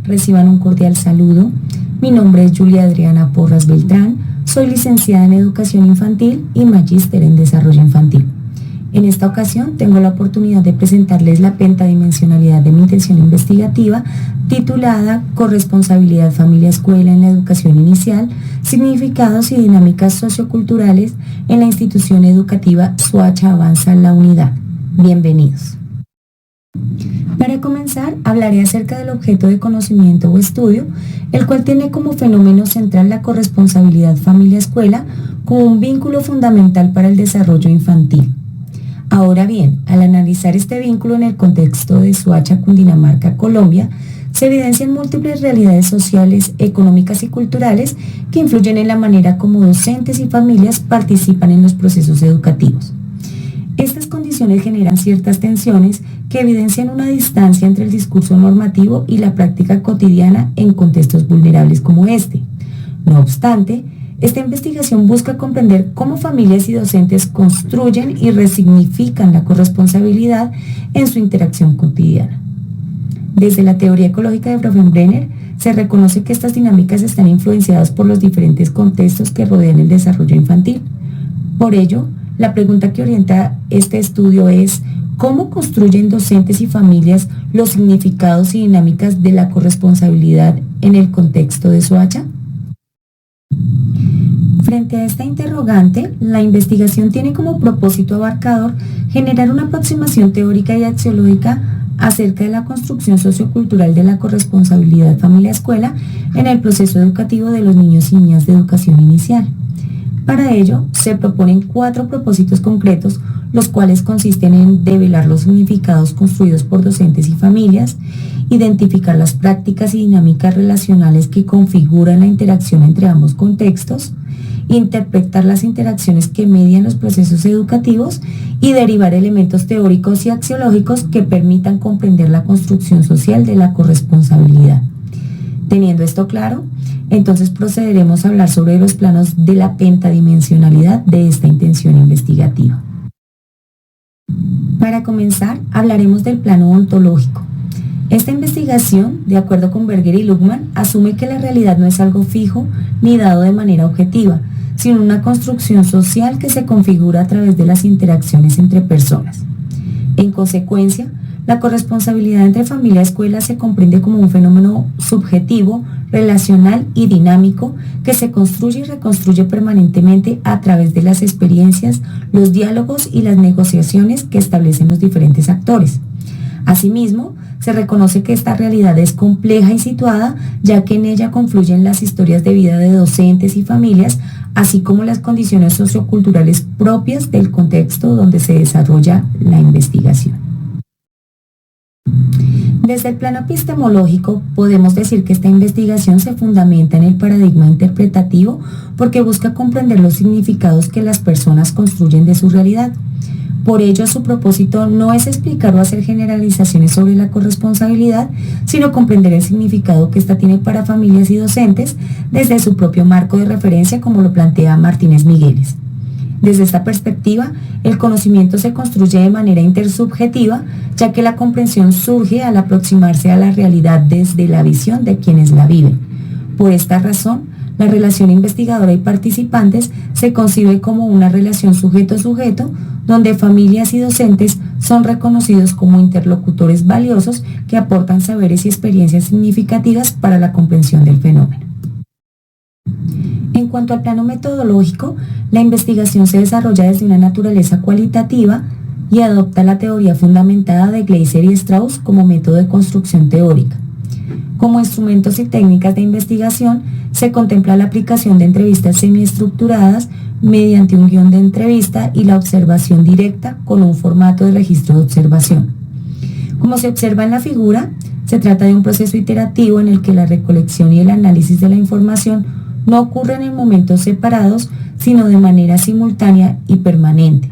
reciban un cordial saludo. Mi nombre es Julia Adriana Porras Beltrán, soy licenciada en Educación Infantil y magíster en Desarrollo Infantil. En esta ocasión tengo la oportunidad de presentarles la pentadimensionalidad de mi intención investigativa titulada Corresponsabilidad Familia-Escuela en la Educación Inicial, Significados y Dinámicas Socioculturales en la Institución Educativa Soacha Avanza La Unidad. Bienvenidos. Para comenzar, hablaré acerca del objeto de conocimiento o estudio, el cual tiene como fenómeno central la corresponsabilidad familia-escuela como un vínculo fundamental para el desarrollo infantil. Ahora bien, al analizar este vínculo en el contexto de Soacha, Cundinamarca, Colombia, se evidencian múltiples realidades sociales, económicas y culturales que influyen en la manera como docentes y familias participan en los procesos educativos. Estas condiciones generan ciertas tensiones que evidencian una distancia entre el discurso normativo y la práctica cotidiana en contextos vulnerables como este. No obstante, esta investigación busca comprender cómo familias y docentes construyen y resignifican la corresponsabilidad en su interacción cotidiana. Desde la teoría ecológica de Bronfenbrenner, se reconoce que estas dinámicas están influenciadas por los diferentes contextos que rodean el desarrollo infantil. Por ello, la pregunta que orienta este estudio es: ¿cómo construyen docentes y familias los significados y dinámicas de la corresponsabilidad en el contexto de Soacha? Frente a esta interrogante, la investigación tiene como propósito abarcador generar una aproximación teórica y axiológica acerca de la construcción sociocultural de la corresponsabilidad familia-escuela en el proceso educativo de los niños y niñas de educación inicial. Para ello, se proponen 4 propósitos concretos, los cuales consisten en develar los significados construidos por docentes y familias, identificar las prácticas y dinámicas relacionales que configuran la interacción entre ambos contextos, interpretar las interacciones que median los procesos educativos y derivar elementos teóricos y axiológicos que permitan comprender la construcción social de la corresponsabilidad. Teniendo esto claro, entonces procederemos a hablar sobre los planos de la pentadimensionalidad de esta intención investigativa. Para comenzar, hablaremos del plano ontológico. Esta investigación, de acuerdo con Berger y Luckman, asume que la realidad no es algo fijo ni dado de manera objetiva, sino una construcción social que se configura a través de las interacciones entre personas. En consecuencia, la corresponsabilidad entre familia y escuela se comprende como un fenómeno subjetivo, relacional y dinámico que se construye y reconstruye permanentemente a través de las experiencias, los diálogos y las negociaciones que establecen los diferentes actores. Asimismo, se reconoce que esta realidad es compleja y situada, ya que en ella confluyen las historias de vida de docentes y familias, así como las condiciones socioculturales propias del contexto donde se desarrolla la investigación. Desde el plano epistemológico, podemos decir que esta investigación se fundamenta en el paradigma interpretativo porque busca comprender los significados que las personas construyen de su realidad. Por ello, su propósito no es explicar o hacer generalizaciones sobre la corresponsabilidad, sino comprender el significado que ésta tiene para familias y docentes desde su propio marco de referencia, como lo plantea Martínez Migueles. Desde esta perspectiva, el conocimiento se construye de manera intersubjetiva, ya que la comprensión surge al aproximarse a la realidad desde la visión de quienes la viven. Por esta razón, la relación investigadora y participantes se concibe como una relación sujeto-sujeto, donde familias y docentes son reconocidos como interlocutores valiosos que aportan saberes y experiencias significativas para la comprensión del fenómeno. En cuanto al plano metodológico, la investigación se desarrolla desde una naturaleza cualitativa y adopta la teoría fundamentada de Gleiser y Strauss como método de construcción teórica. Como instrumentos y técnicas de investigación, se contempla la aplicación de entrevistas semiestructuradas mediante un guión de entrevista y la observación directa con un formato de registro de observación. Como se observa en la figura, se trata de un proceso iterativo en el que la recolección y el análisis de la información no ocurren en momentos separados, sino de manera simultánea y permanente.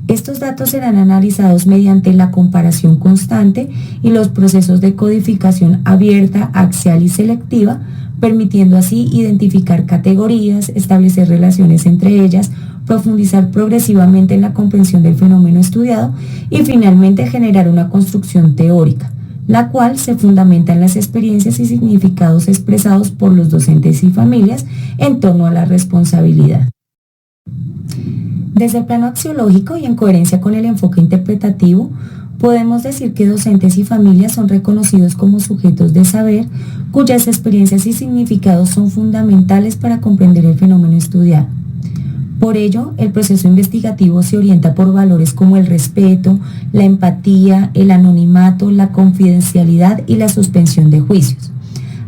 Estos datos serán analizados mediante la comparación constante y los procesos de codificación abierta, axial y selectiva, permitiendo así identificar categorías, establecer relaciones entre ellas, profundizar progresivamente en la comprensión del fenómeno estudiado y finalmente generar una construcción teórica, la cual se fundamenta en las experiencias y significados expresados por los docentes y familias en torno a la responsabilidad. Desde el plano axiológico y en coherencia con el enfoque interpretativo, podemos decir que docentes y familias son reconocidos como sujetos de saber, cuyas experiencias y significados son fundamentales para comprender el fenómeno estudiado. Por ello, el proceso investigativo se orienta por valores como el respeto, la empatía, el anonimato, la confidencialidad y la suspensión de juicios.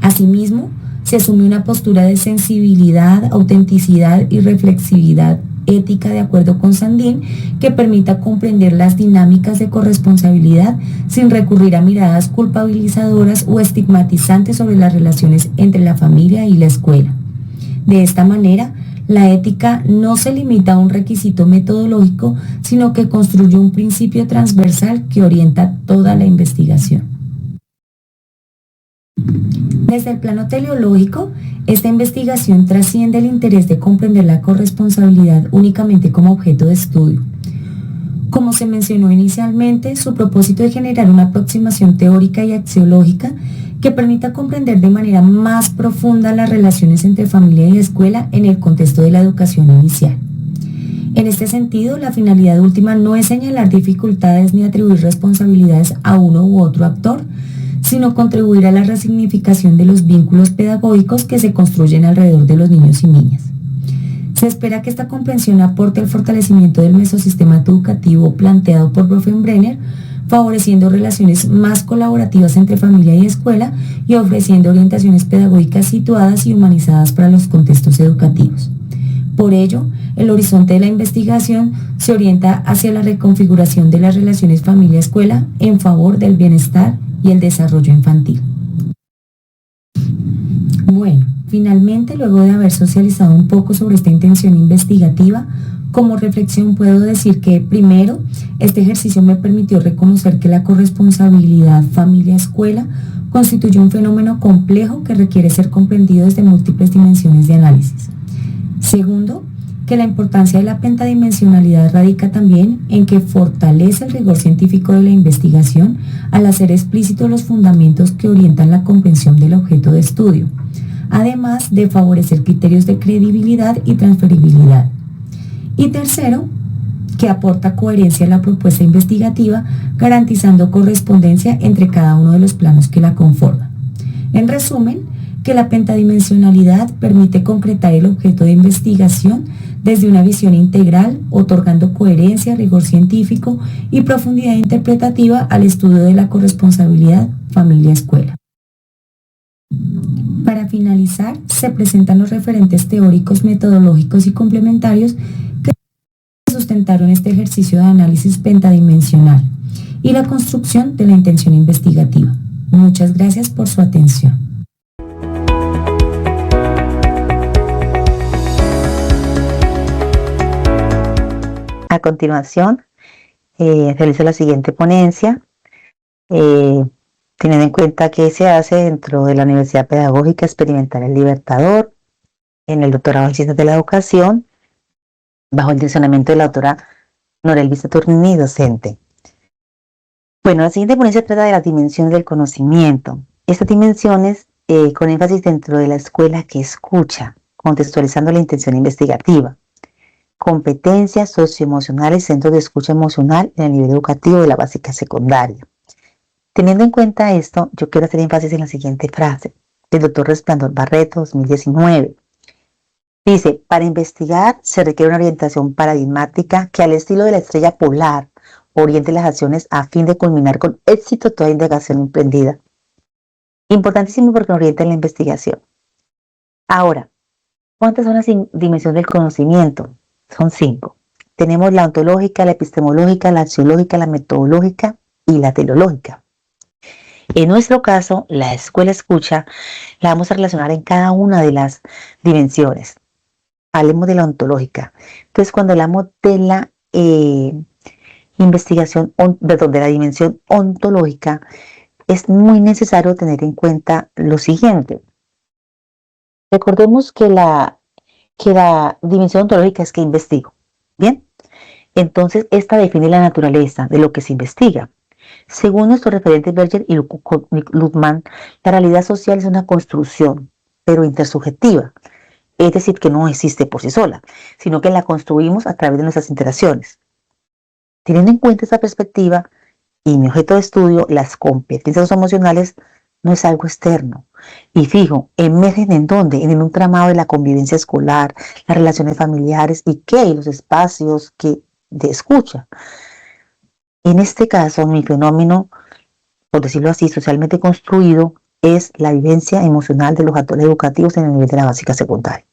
Asimismo, se asume una postura de sensibilidad, autenticidad y reflexividad ética de acuerdo con Sandin, que permita comprender las dinámicas de corresponsabilidad sin recurrir a miradas culpabilizadoras o estigmatizantes sobre las relaciones entre la familia y la escuela. De esta manera, la ética no se limita a un requisito metodológico, sino que construye un principio transversal que orienta toda la investigación. Desde el plano teleológico, esta investigación trasciende el interés de comprender la corresponsabilidad únicamente como objeto de estudio. Como se mencionó inicialmente, su propósito es generar una aproximación teórica y axiológica que permita comprender de manera más profunda las relaciones entre familia y escuela en el contexto de la educación inicial. En este sentido, la finalidad última no es señalar dificultades ni atribuir responsabilidades a uno u otro actor, sino contribuir a la resignificación de los vínculos pedagógicos que se construyen alrededor de los niños y niñas. Se espera que esta comprensión aporte al fortalecimiento del mesosistema educativo planteado por Bronfenbrenner, favoreciendo relaciones más colaborativas entre familia y escuela y ofreciendo orientaciones pedagógicas situadas y humanizadas para los contextos educativos. Por ello, el horizonte de la investigación se orienta hacia la reconfiguración de las relaciones familia-escuela en favor del bienestar y el desarrollo infantil. Bueno, finalmente, luego de haber socializado un poco sobre esta intención investigativa, como reflexión puedo decir que, primero, este ejercicio me permitió reconocer que la corresponsabilidad familia-escuela constituye un fenómeno complejo que requiere ser comprendido desde múltiples dimensiones de análisis. Segundo, que la importancia de la pentadimensionalidad radica también en que fortalece el rigor científico de la investigación al hacer explícitos los fundamentos que orientan la comprensión del objeto de estudio, además de favorecer criterios de credibilidad y transferibilidad. Y tercero, que aporta coherencia a la propuesta investigativa, garantizando correspondencia entre cada uno de los planos que la conforman. En resumen, que la pentadimensionalidad permite concretar el objeto de investigación desde una visión integral, otorgando coherencia, rigor científico y profundidad interpretativa al estudio de la corresponsabilidad familia-escuela. Para finalizar, se presentan los referentes teóricos, metodológicos y complementarios que sustentaron este ejercicio de análisis pentadimensional y la construcción de la intención investigativa. Muchas gracias por su atención. A continuación, realizo la siguiente ponencia, teniendo en cuenta que se hace dentro de la Universidad Pedagógica Experimental El Libertador, en el doctorado en Ciencias de la Educación, bajo el direccionamiento de la doctora Norelvis Saturnini, docente. Bueno, la siguiente ponencia trata de las dimensiones del conocimiento. Estas dimensiones, con énfasis dentro de la escuela que escucha, contextualizando la intención investigativa. Competencias socioemocionales, centros de escucha emocional en el nivel educativo de la básica secundaria. Teniendo en cuenta esto, yo quiero hacer énfasis en la siguiente frase del doctor Resplandor Barreto, 2019. Dice, para investigar se requiere una orientación paradigmática que al estilo de la estrella polar oriente las acciones a fin de culminar con éxito toda indagación emprendida. Importantísimo porque orienta en la investigación. Ahora, ¿cuántas son las dimensiones del conocimiento? Son 5. Tenemos la ontológica, la epistemológica, la axiológica, la metodológica y la teleológica. En nuestro caso, la escuela escucha la vamos a relacionar en cada una de las dimensiones. Hablemos de la ontológica. Entonces, cuando hablamos de la de la dimensión ontológica, es muy necesario tener en cuenta lo siguiente. Recordemos que la dimensión ontológica es que investigo. Bien, entonces esta define la naturaleza de lo que se investiga. Según nuestros referentes Berger y Luckmann, la realidad social es una construcción, pero intersubjetiva, es decir, que no existe por sí sola, sino que la construimos a través de nuestras interacciones. Teniendo en cuenta esta perspectiva y mi objeto de estudio, las competencias emocionales no es algo externo. Y fijo, emergen en dónde, en un tramado de la convivencia escolar, las relaciones familiares y los espacios de escucha. En este caso, mi fenómeno, por decirlo así, socialmente construido, es la vivencia emocional de los actores educativos en el nivel de la básica secundaria.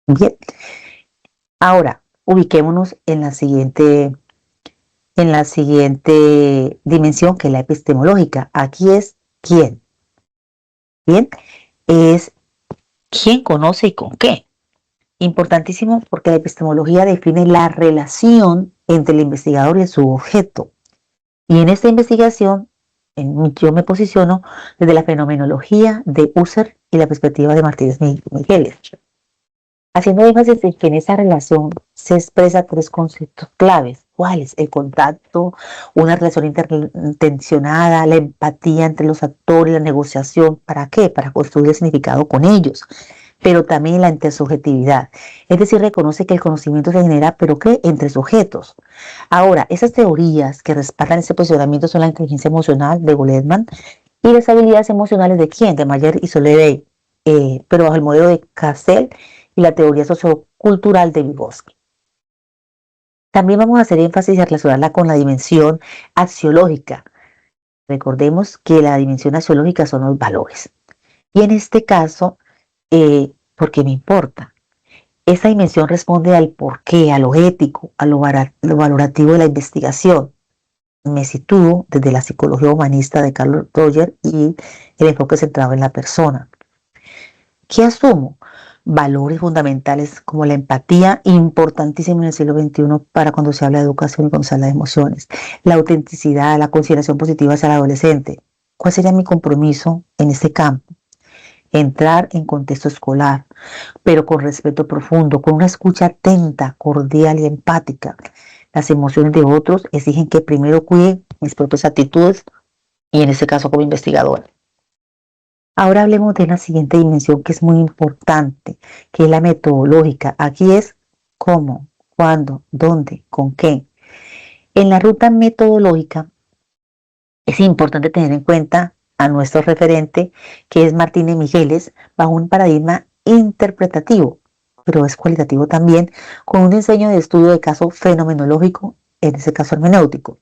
Bien, ahora ubiquémonos en la siguiente dimensión, que es la epistemológica. Aquí es quién. Bien, es quién conoce y con qué. Importantísimo porque la epistemología define la relación entre el investigador y su objeto. Y en esta investigación, yo me posiciono desde la fenomenología de Husserl y la perspectiva de Martínez Micheles, haciendo énfasis en que en esa relación se expresan tres conceptos claves. ¿Cuáles? El contacto, una relación intencionada, la empatía entre los actores, la negociación. ¿Para qué? Para construir el significado con ellos, pero también la intersubjetividad. Es decir, reconoce que el conocimiento se genera, pero ¿qué? Entre sujetos. Ahora, esas teorías que respaldan ese posicionamiento son la inteligencia emocional de Goleman y las habilidades emocionales de quién, de Mayer y Soledad, pero bajo el modelo de Cassel y la teoría sociocultural de Vygotsky. También vamos a hacer énfasis y a relacionarla con la dimensión axiológica. Recordemos que la dimensión axiológica son los valores. Y en este caso, ¿por qué me importa? Esta dimensión responde al porqué, a lo ético, a lo valorativo de la investigación. Me sitúo desde la psicología humanista de Carl Rogers y el enfoque centrado en la persona. ¿Qué asumo? Valores fundamentales como la empatía, importantísimo en el siglo XXI para cuando se habla de educación y cuando se habla de emociones. La autenticidad, la consideración positiva hacia el adolescente. ¿Cuál sería mi compromiso en este campo? Entrar en contexto escolar, pero con respeto profundo, con una escucha atenta, cordial y empática. Las emociones de otros exigen que primero cuide mis propias actitudes y en este caso como investigadora. Ahora hablemos de la siguiente dimensión que es muy importante, que es la metodológica. Aquí es cómo, cuándo, dónde, con qué. En la ruta metodológica es importante tener en cuenta a nuestro referente, que es Martínez Micheles, bajo un paradigma interpretativo, pero es cualitativo también, con un diseño de estudio de caso fenomenológico, en ese caso hermenéutico.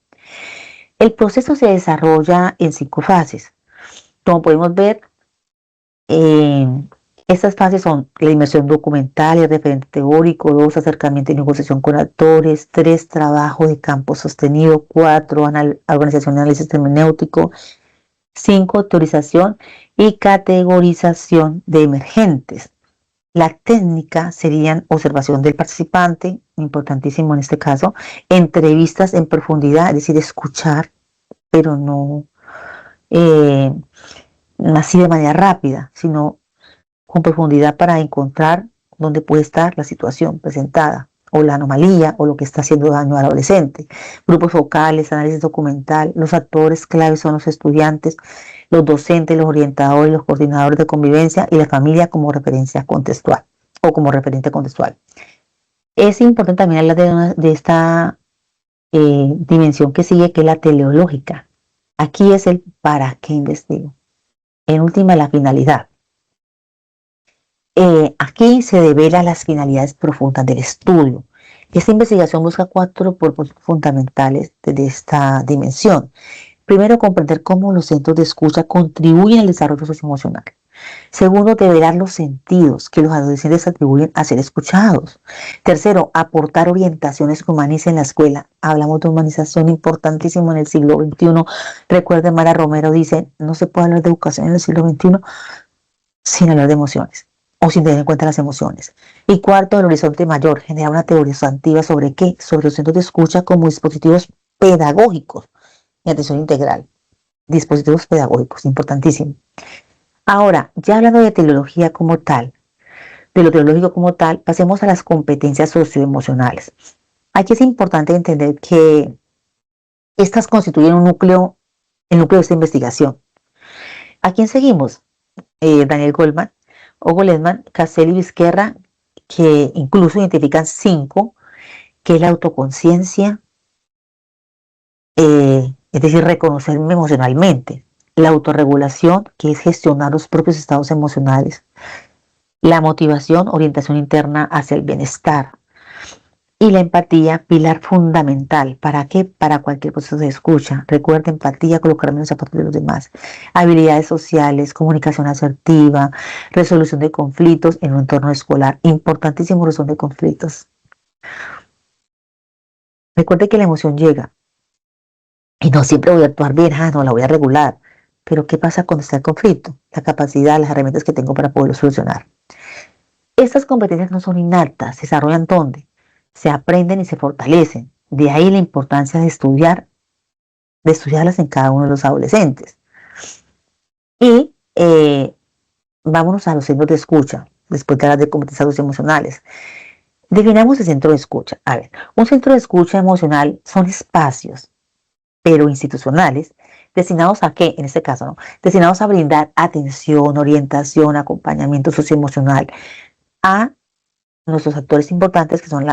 El proceso se desarrolla en 5 fases. Como podemos ver, estas fases son la inmersión documental, el referente teórico, 2, acercamiento y negociación con actores, 3, trabajo de campo sostenido, 4, organización y análisis hermenéutico, 5, teorización y categorización de emergentes. La técnica serían observación del participante, importantísimo en este caso, entrevistas en profundidad, es decir, escuchar, pero no así de manera rápida, sino con profundidad para encontrar dónde puede estar la situación presentada o la anomalía o lo que está haciendo daño al adolescente. Grupos focales, análisis documental, los actores claves son los estudiantes, los docentes, los orientadores, los coordinadores de convivencia y la familia como referencia contextual o como referente contextual. Es importante también hablar de esta dimensión que sigue, que es la teleológica. Aquí es el para qué investigo. En última, la finalidad. Aquí se devela las finalidades profundas del estudio. Esta investigación busca 4 propósitos fundamentales de esta dimensión. Primero, comprender cómo los centros de escucha contribuyen al desarrollo socioemocional. Segundo, develar los sentidos que los adolescentes atribuyen a ser escuchados. Tercero, aportar orientaciones que humanicen la escuela. Hablamos de humanización importantísimo en el siglo XXI. Recuerden, Mara Romero dice, no se puede hablar de educación en el siglo XXI sin hablar de emociones o sin tener en cuenta las emociones. Y cuarto, el horizonte mayor, generar una teoría sustantiva sobre qué, sobre los centros de escucha como dispositivos pedagógicos y atención integral. Dispositivos pedagógicos, importantísimo. Ahora, ya hablando de teleología como tal, de lo teológico como tal, pasemos a las competencias socioemocionales. Aquí es importante entender que estas constituyen un núcleo el núcleo de esta investigación. ¿A quién seguimos? Daniel Goleman, Castelli y Vizquerra, que incluso identifican 5, que es la autoconciencia, es decir, reconocerme emocionalmente, la autorregulación, que es gestionar los propios estados emocionales, la motivación, orientación interna hacia el bienestar, y la empatía, pilar fundamental. ¿Para qué? Para cualquier proceso de escucha. Recuerda, empatía, colocarme en los zapatos de los demás. Habilidades sociales, comunicación asertiva, resolución de conflictos en un entorno escolar. Importantísimo, resolución de conflictos. Recuerde que la emoción llega. Y no siempre voy a actuar bien, no, la voy a regular. Pero ¿qué pasa cuando está el conflicto? La capacidad, las herramientas que tengo para poderlo solucionar. Estas competencias no son innatas, se desarrollan ¿dónde? Se aprenden y se fortalecen. De ahí la importancia de estudiarlas en cada uno de los adolescentes. Y vámonos a los centros de escucha, después de hablar de competencias emocionales. Definamos el centro de escucha. A ver, un centro de escucha emocional son espacios, pero institucionales, destinados a qué, en este caso, ¿no? Destinados a brindar atención, orientación, acompañamiento socioemocional a nuestros actores importantes, que son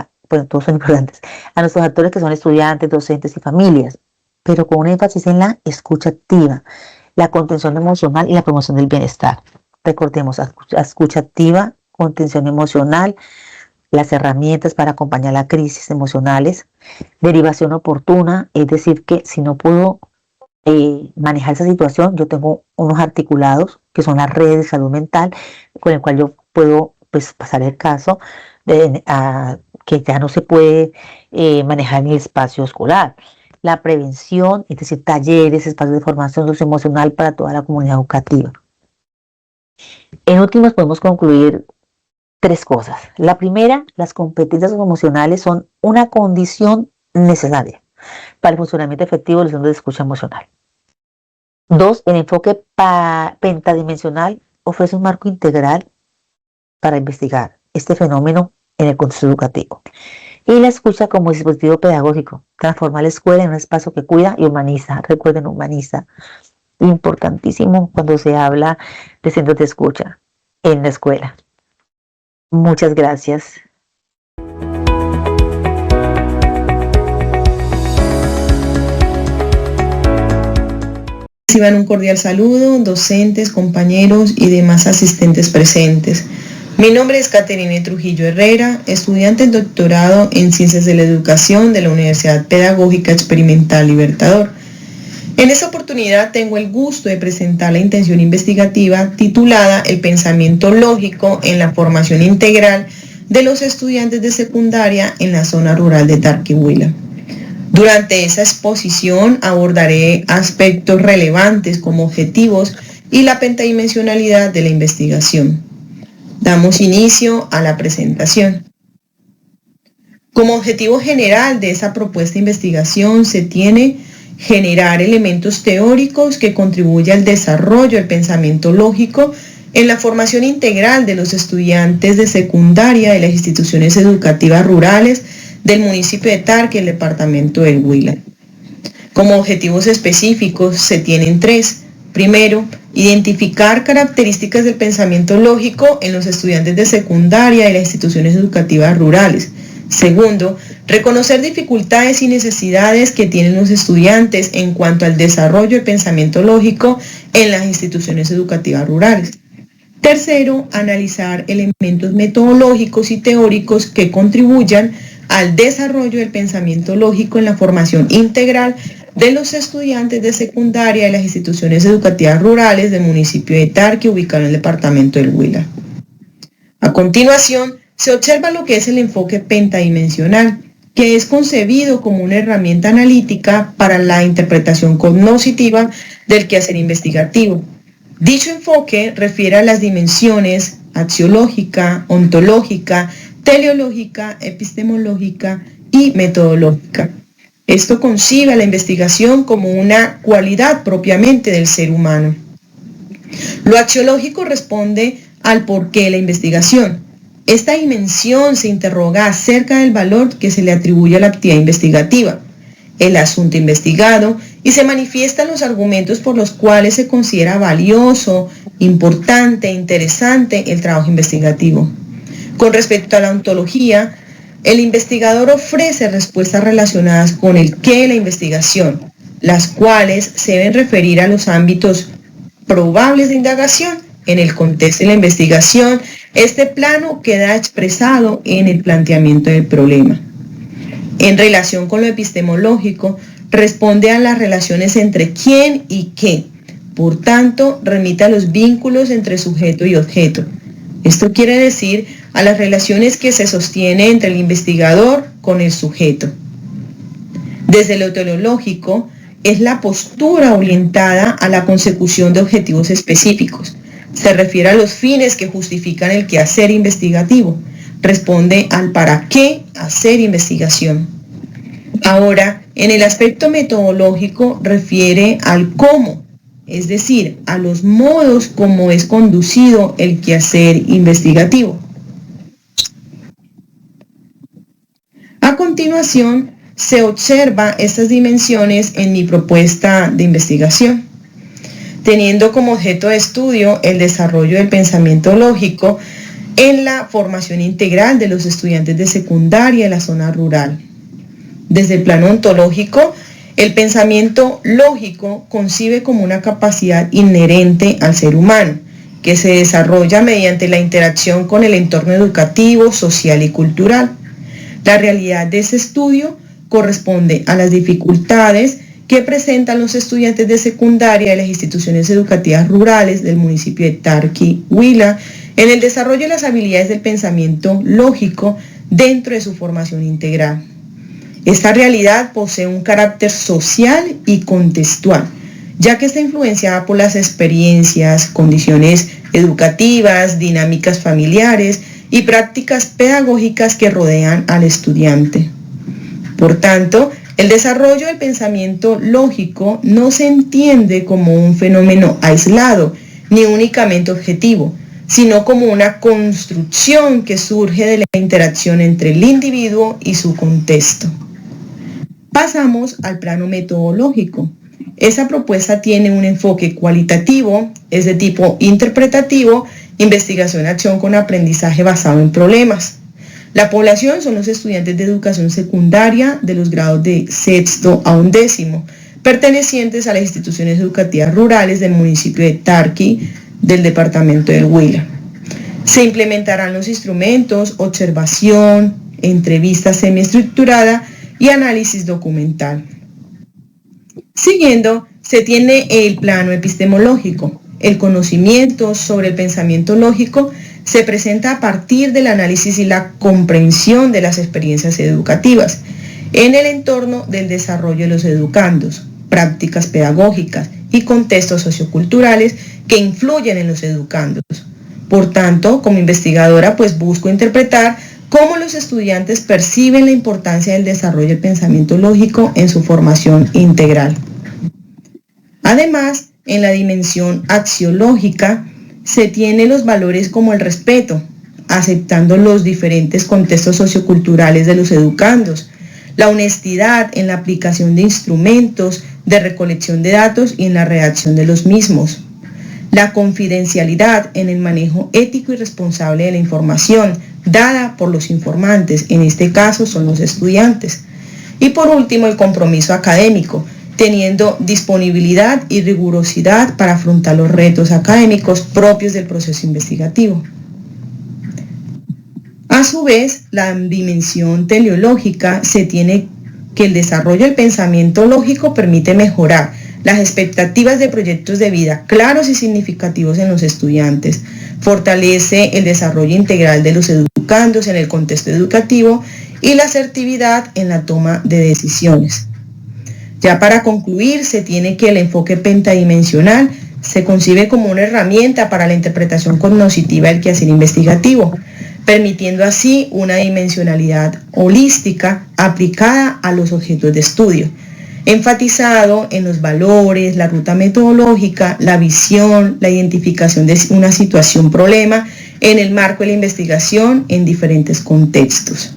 todos son importantes, a nuestros actores que son estudiantes, docentes y familias, pero con un énfasis en la escucha activa, la contención emocional y la promoción del bienestar. Recordemos, escucha activa, contención emocional, las herramientas para acompañar las crisis emocionales, derivación oportuna, es decir, que si no puedo manejar esa situación, yo tengo unos articulados, que son las redes de salud mental, con el cual yo puedo pasar el caso que ya no se puede manejar en el espacio escolar. La prevención, es decir, talleres, espacios de formación socioemocional para toda la comunidad educativa. En últimas, podemos concluir 3 cosas. La primera, las competencias emocionales son una condición necesaria para el funcionamiento efectivo del centro de escucha emocional. 2, el enfoque pentadimensional ofrece un marco integral para investigar este fenómeno en el contexto educativo. Y la escucha como dispositivo pedagógico transforma la escuela en un espacio que cuida y humaniza. Recuerden, humaniza. Importantísimo cuando se habla de centros de escucha en la escuela. Muchas gracias. Reciban un cordial saludo, docentes, compañeros y demás asistentes presentes. Mi nombre es Caterine Trujillo Herrera, estudiante en doctorado en Ciencias de la Educación de la Universidad Pedagógica Experimental Libertador. En esta oportunidad tengo el gusto de presentar la intención investigativa titulada El pensamiento lógico en la formación integral de los estudiantes de secundaria en la zona rural de Tarquihuila. Durante esa exposición abordaré aspectos relevantes como objetivos y la pentadimensionalidad de la investigación. Damos inicio a la presentación. Como objetivo general de esa propuesta de investigación se tiene generar elementos teóricos que contribuyan al desarrollo del pensamiento lógico en la formación integral de los estudiantes de secundaria de las instituciones educativas rurales del municipio de Tarqui, el departamento del Huila. Como objetivos específicos se tienen 3. Primero, identificar características del pensamiento lógico en los estudiantes de secundaria de las instituciones educativas rurales. Segundo, reconocer dificultades y necesidades que tienen los estudiantes en cuanto al desarrollo del pensamiento lógico en las instituciones educativas rurales. Tercero, analizar elementos metodológicos y teóricos que contribuyan al desarrollo del pensamiento lógico en la formación integral de los estudiantes de secundaria de las instituciones educativas rurales del municipio de Tarqui, ubicado en el departamento del Huila. A continuación, se observa lo que es el enfoque pentadimensional, que es concebido como una herramienta analítica para la interpretación cognoscitiva del quehacer investigativo. Dicho enfoque refiere a las dimensiones axiológica, ontológica, teleológica, epistemológica y metodológica. Esto concibe a la investigación como una cualidad propiamente del ser humano. Lo axiológico responde al porqué de la investigación. Esta dimensión se interroga acerca del valor que se le atribuye a la actividad investigativa. el asunto investigado y se manifiestan los argumentos por los cuales se considera valioso, importante, interesante el trabajo investigativo. Con respecto a la ontología, el investigador ofrece respuestas relacionadas con el qué de la investigación, las cuales se deben referir a los ámbitos probables de indagación. En el contexto de la investigación, este plano queda expresado en el planteamiento del problema. En relación con lo epistemológico, responde a las relaciones entre quién y qué. Por tanto, remite a los vínculos entre sujeto y objeto. Esto quiere decir a las relaciones que se sostienen entre el investigador con el sujeto. Desde lo teleológico, es la postura orientada a la consecución de objetivos específicos. Se refiere a los fines que justifican el quehacer investigativo. Responde al para qué hacer investigación. Ahora, en el aspecto metodológico refiere al cómo, es decir, a los modos como es conducido el quehacer investigativo. A continuación, se observa estas dimensiones en mi propuesta de investigación, teniendo como objeto de estudio el desarrollo del pensamiento lógico en la formación integral de los estudiantes de secundaria en la zona rural. Desde el plano ontológico, el pensamiento lógico concibe como una capacidad inherente al ser humano, que se desarrolla mediante la interacción con el entorno educativo, social y cultural. La realidad de ese estudio corresponde a las dificultades que presentan los estudiantes de secundaria de las instituciones educativas rurales del municipio de Tarqui, Huila, en el desarrollo de las habilidades del pensamiento lógico dentro de su formación integral. Esta realidad posee un carácter social y contextual, ya que está influenciada por las experiencias, condiciones educativas, dinámicas familiares y prácticas pedagógicas que rodean al estudiante. Por tanto, el desarrollo del pensamiento lógico no se entiende como un fenómeno aislado ni únicamente objetivo, sino como una construcción que surge de la interacción entre el individuo y su contexto. Pasamos al plano metodológico. Esa propuesta tiene un enfoque cualitativo, es de tipo interpretativo, investigación-acción con aprendizaje basado en problemas. La población son los estudiantes de educación secundaria de los grados de 6º a 11º, pertenecientes a las instituciones educativas rurales del municipio de Tarqui, del departamento del Huila. Se implementarán los instrumentos, observación, entrevista semiestructurada y análisis documental. Siguiendo, se tiene el plano epistemológico. El conocimiento sobre el pensamiento lógico se presenta a partir del análisis y la comprensión de las experiencias educativas en el entorno del desarrollo de los educandos, prácticas pedagógicas y contextos socioculturales que influyen en los educandos. Por tanto, como investigadora, busco interpretar cómo los estudiantes perciben la importancia del desarrollo del pensamiento lógico en su formación integral. Además, en la dimensión axiológica, se tienen los valores como el respeto, aceptando los diferentes contextos socioculturales de los educandos, la honestidad en la aplicación de instrumentos de recolección de datos y en la redacción de los mismos, la confidencialidad en el manejo ético y responsable de la información dada por los informantes, en este caso son los estudiantes, y por último el compromiso académico, teniendo disponibilidad y rigurosidad para afrontar los retos académicos propios del proceso investigativo. A su vez, la dimensión teleológica se tiene que el desarrollo del pensamiento lógico permite mejorar las expectativas de proyectos de vida claros y significativos en los estudiantes, fortalece el desarrollo integral de los educandos en el contexto educativo y la asertividad en la toma de decisiones. Ya para concluir, se tiene que el enfoque pentadimensional se concibe como una herramienta para la interpretación cognitiva del quehacer investigativo, permitiendo así una dimensionalidad holística aplicada a los objetos de estudio, enfatizado en los valores, la ruta metodológica, la visión, la identificación de una situación-problema en el marco de la investigación en diferentes contextos.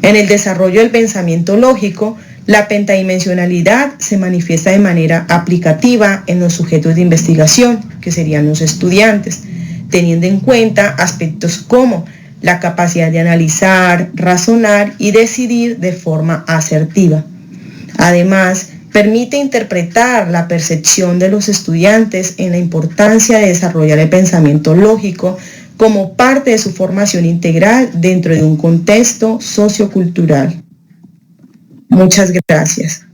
En el desarrollo del pensamiento lógico, La pentadimensionalidad se manifiesta de manera aplicativa en los sujetos de investigación, que serían los estudiantes, teniendo en cuenta aspectos como la capacidad de analizar, razonar y decidir de forma asertiva. Además, permite interpretar la percepción de los estudiantes en la importancia de desarrollar el pensamiento lógico como parte de su formación integral dentro de un contexto sociocultural. Muchas gracias.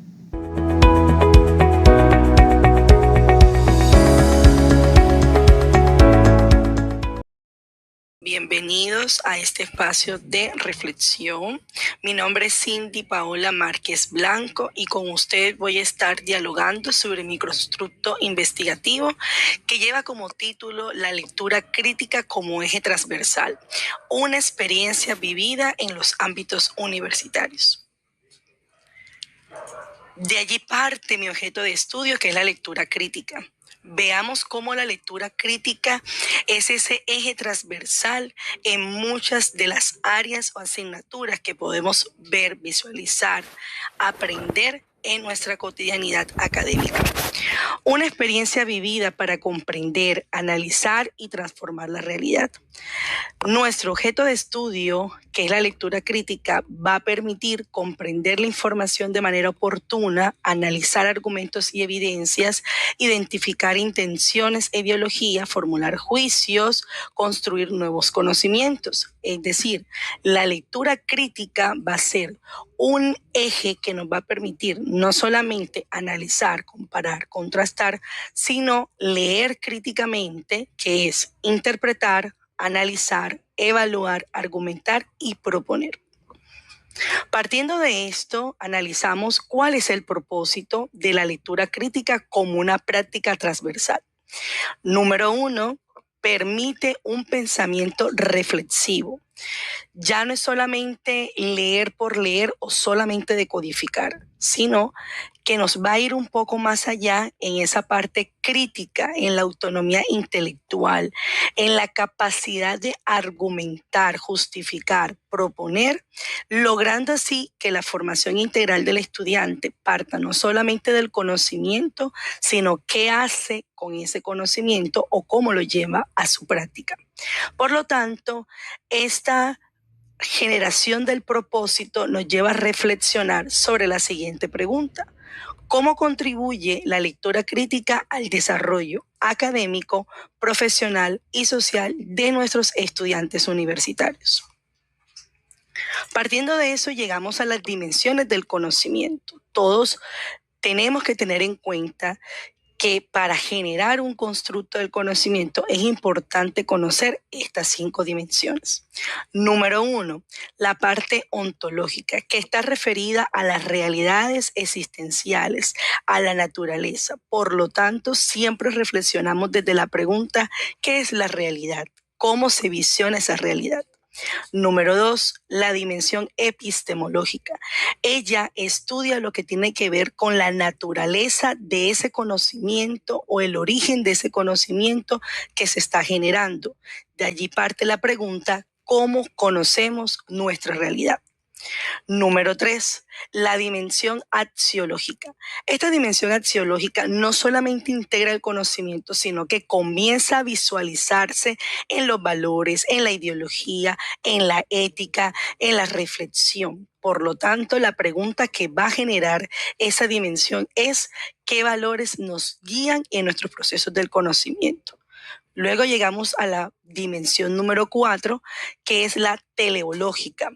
Bienvenidos a este espacio de reflexión. Mi nombre es Cindy Paola Márquez Blanco y con usted voy a estar dialogando sobre mi constructo investigativo que lleva como título La lectura crítica como eje transversal, una experiencia vivida en los ámbitos universitarios. De allí parte mi objeto de estudio, que es la lectura crítica. Veamos cómo la lectura crítica es ese eje transversal en muchas de las áreas o asignaturas que podemos ver, visualizar, aprender en nuestra cotidianidad académica. Una experiencia vivida para comprender, analizar y transformar la realidad. Nuestro objeto de estudio, que es la lectura crítica, va a permitir comprender la información de manera oportuna, analizar argumentos y evidencias, identificar intenciones e ideología, formular juicios, construir nuevos conocimientos. Es decir, la lectura crítica va a ser un eje que nos va a permitir no solamente analizar, comparar, contrastar, sino leer críticamente, que es interpretar, analizar, evaluar, argumentar y proponer. Partiendo de esto, analizamos cuál es el propósito de la lectura crítica como una práctica transversal. Número 1, permite un pensamiento reflexivo. Ya no es solamente leer por leer o solamente decodificar, sino que nos va a ir un poco más allá en esa parte crítica, en la autonomía intelectual, en la capacidad de argumentar, justificar, proponer, logrando así que la formación integral del estudiante parta no solamente del conocimiento, sino qué hace con ese conocimiento o cómo lo lleva a su práctica. Por lo tanto, esta generación del propósito nos lleva a reflexionar sobre la siguiente pregunta: ¿cómo contribuye la lectura crítica al desarrollo académico, profesional y social de nuestros estudiantes universitarios? Partiendo de eso, llegamos a las dimensiones del conocimiento. Todos tenemos que tener en cuenta que para generar un constructo del conocimiento es importante conocer estas 5 dimensiones. Número 1, la parte ontológica, que está referida a las realidades existenciales, a la naturaleza. Por lo tanto, siempre reflexionamos desde la pregunta: ¿qué es la realidad? ¿Cómo se visiona esa realidad? Número 2, la dimensión epistemológica. Ella estudia lo que tiene que ver con la naturaleza de ese conocimiento o el origen de ese conocimiento que se está generando. De allí parte la pregunta: ¿cómo conocemos nuestra realidad? Número 3, la dimensión axiológica. Esta dimensión axiológica no solamente integra el conocimiento, sino que comienza a visualizarse en los valores, en la ideología, en la ética, en la reflexión. Por lo tanto, la pregunta que va a generar esa dimensión es: ¿qué valores nos guían en nuestros procesos del conocimiento? Luego llegamos a la dimensión número 4, que es la teleológica.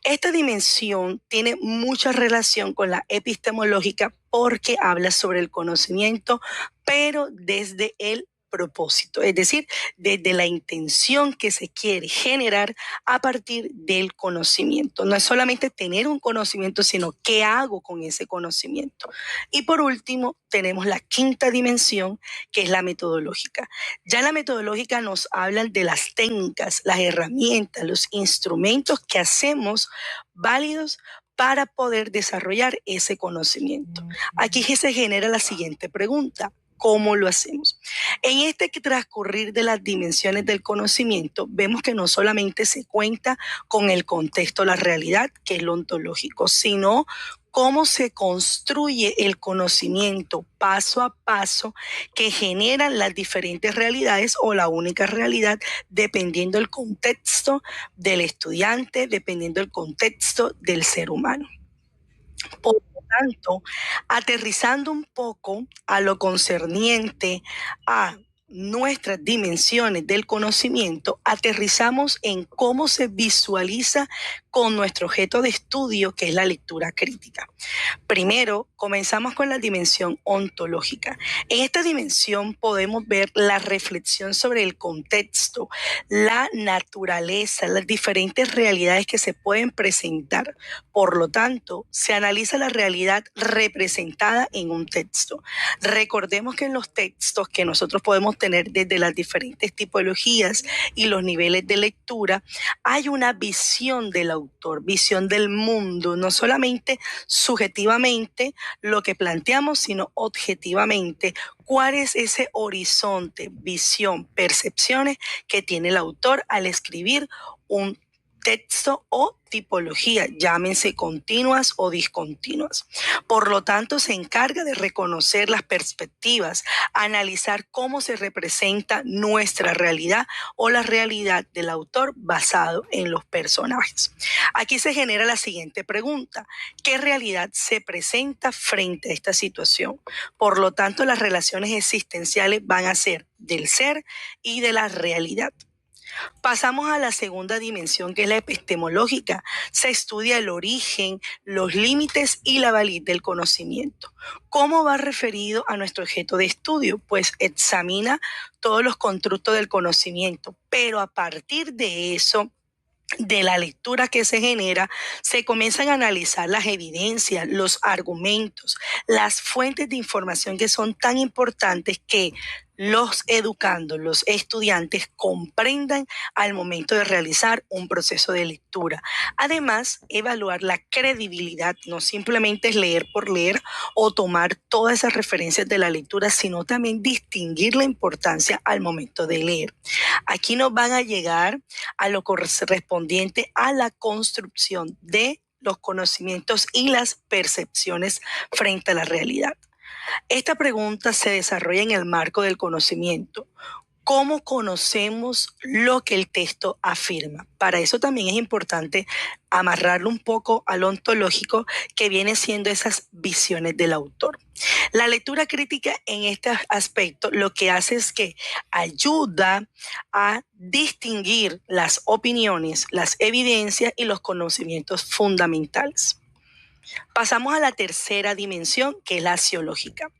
Esta dimensión tiene mucha relación con la epistemológica porque habla sobre el conocimiento, pero desde el propósito, es decir, desde la intención que se quiere generar a partir del conocimiento. No es solamente tener un conocimiento, sino qué hago con ese conocimiento. Y por último, tenemos la 5ª dimensión, que es la metodológica. Ya la metodológica nos habla de las técnicas, las herramientas, los instrumentos que hacemos válidos para poder desarrollar ese conocimiento. Aquí se genera la siguiente pregunta: ¿Cómo lo hacemos? En este transcurrir de las dimensiones del conocimiento, vemos que no solamente se cuenta con el contexto, la realidad, que es lo ontológico, sino cómo se construye el conocimiento paso a paso que generan las diferentes realidades o la única realidad, dependiendo del contexto del estudiante, dependiendo del contexto del ser humano. Por lo tanto, aterrizando un poco a lo concerniente a nuestras dimensiones del conocimiento, aterrizamos en cómo se visualiza con nuestro objeto de estudio, que es la lectura crítica. Primero, comenzamos con la dimensión ontológica. En esta dimensión podemos ver la reflexión sobre el contexto, la naturaleza, las diferentes realidades que se pueden presentar. Por lo tanto, se analiza la realidad representada en un texto. Recordemos que en los textos que nosotros podemos tener desde las diferentes tipologías y los niveles de lectura, hay una visión del autor, visión del mundo, no solamente subjetivamente lo que planteamos, sino objetivamente cuál es ese horizonte, visión, percepciones que tiene el autor al escribir un texto o tipología, llámense continuas o discontinuas. Por lo tanto, se encarga de reconocer las perspectivas, analizar cómo se representa nuestra realidad o la realidad del autor basado en los personajes. Aquí se genera la siguiente pregunta: ¿qué realidad se presenta frente a esta situación? Por lo tanto, las relaciones existenciales van a ser del ser y de la realidad. Pasamos a la segunda dimensión, que es la epistemológica. Se estudia el origen, los límites y la validez del conocimiento. ¿Cómo va referido a nuestro objeto de estudio? Pues examina todos los constructos del conocimiento, pero a partir de eso, de la lectura que se genera, se comienzan a analizar las evidencias, los argumentos, las fuentes de información que son tan importantes que los educandos, los estudiantes comprendan al momento de realizar un proceso de lectura. Además, evaluar la credibilidad, no simplemente es leer por leer o tomar todas esas referencias de la lectura, sino también distinguir la importancia al momento de leer. Aquí nos van a llegar a lo correspondiente a la construcción de los conocimientos y las percepciones frente a la realidad. Esta pregunta se desarrolla en el marco del conocimiento. ¿Cómo conocemos lo que el texto afirma? Para eso también es importante amarrarlo un poco al ontológico, que viene siendo esas visiones del autor. La lectura crítica en este aspecto lo que hace es que ayuda a distinguir las opiniones, las evidencias y los conocimientos fundamentales. Pasamos a la tercera dimensión, que es la axiológica.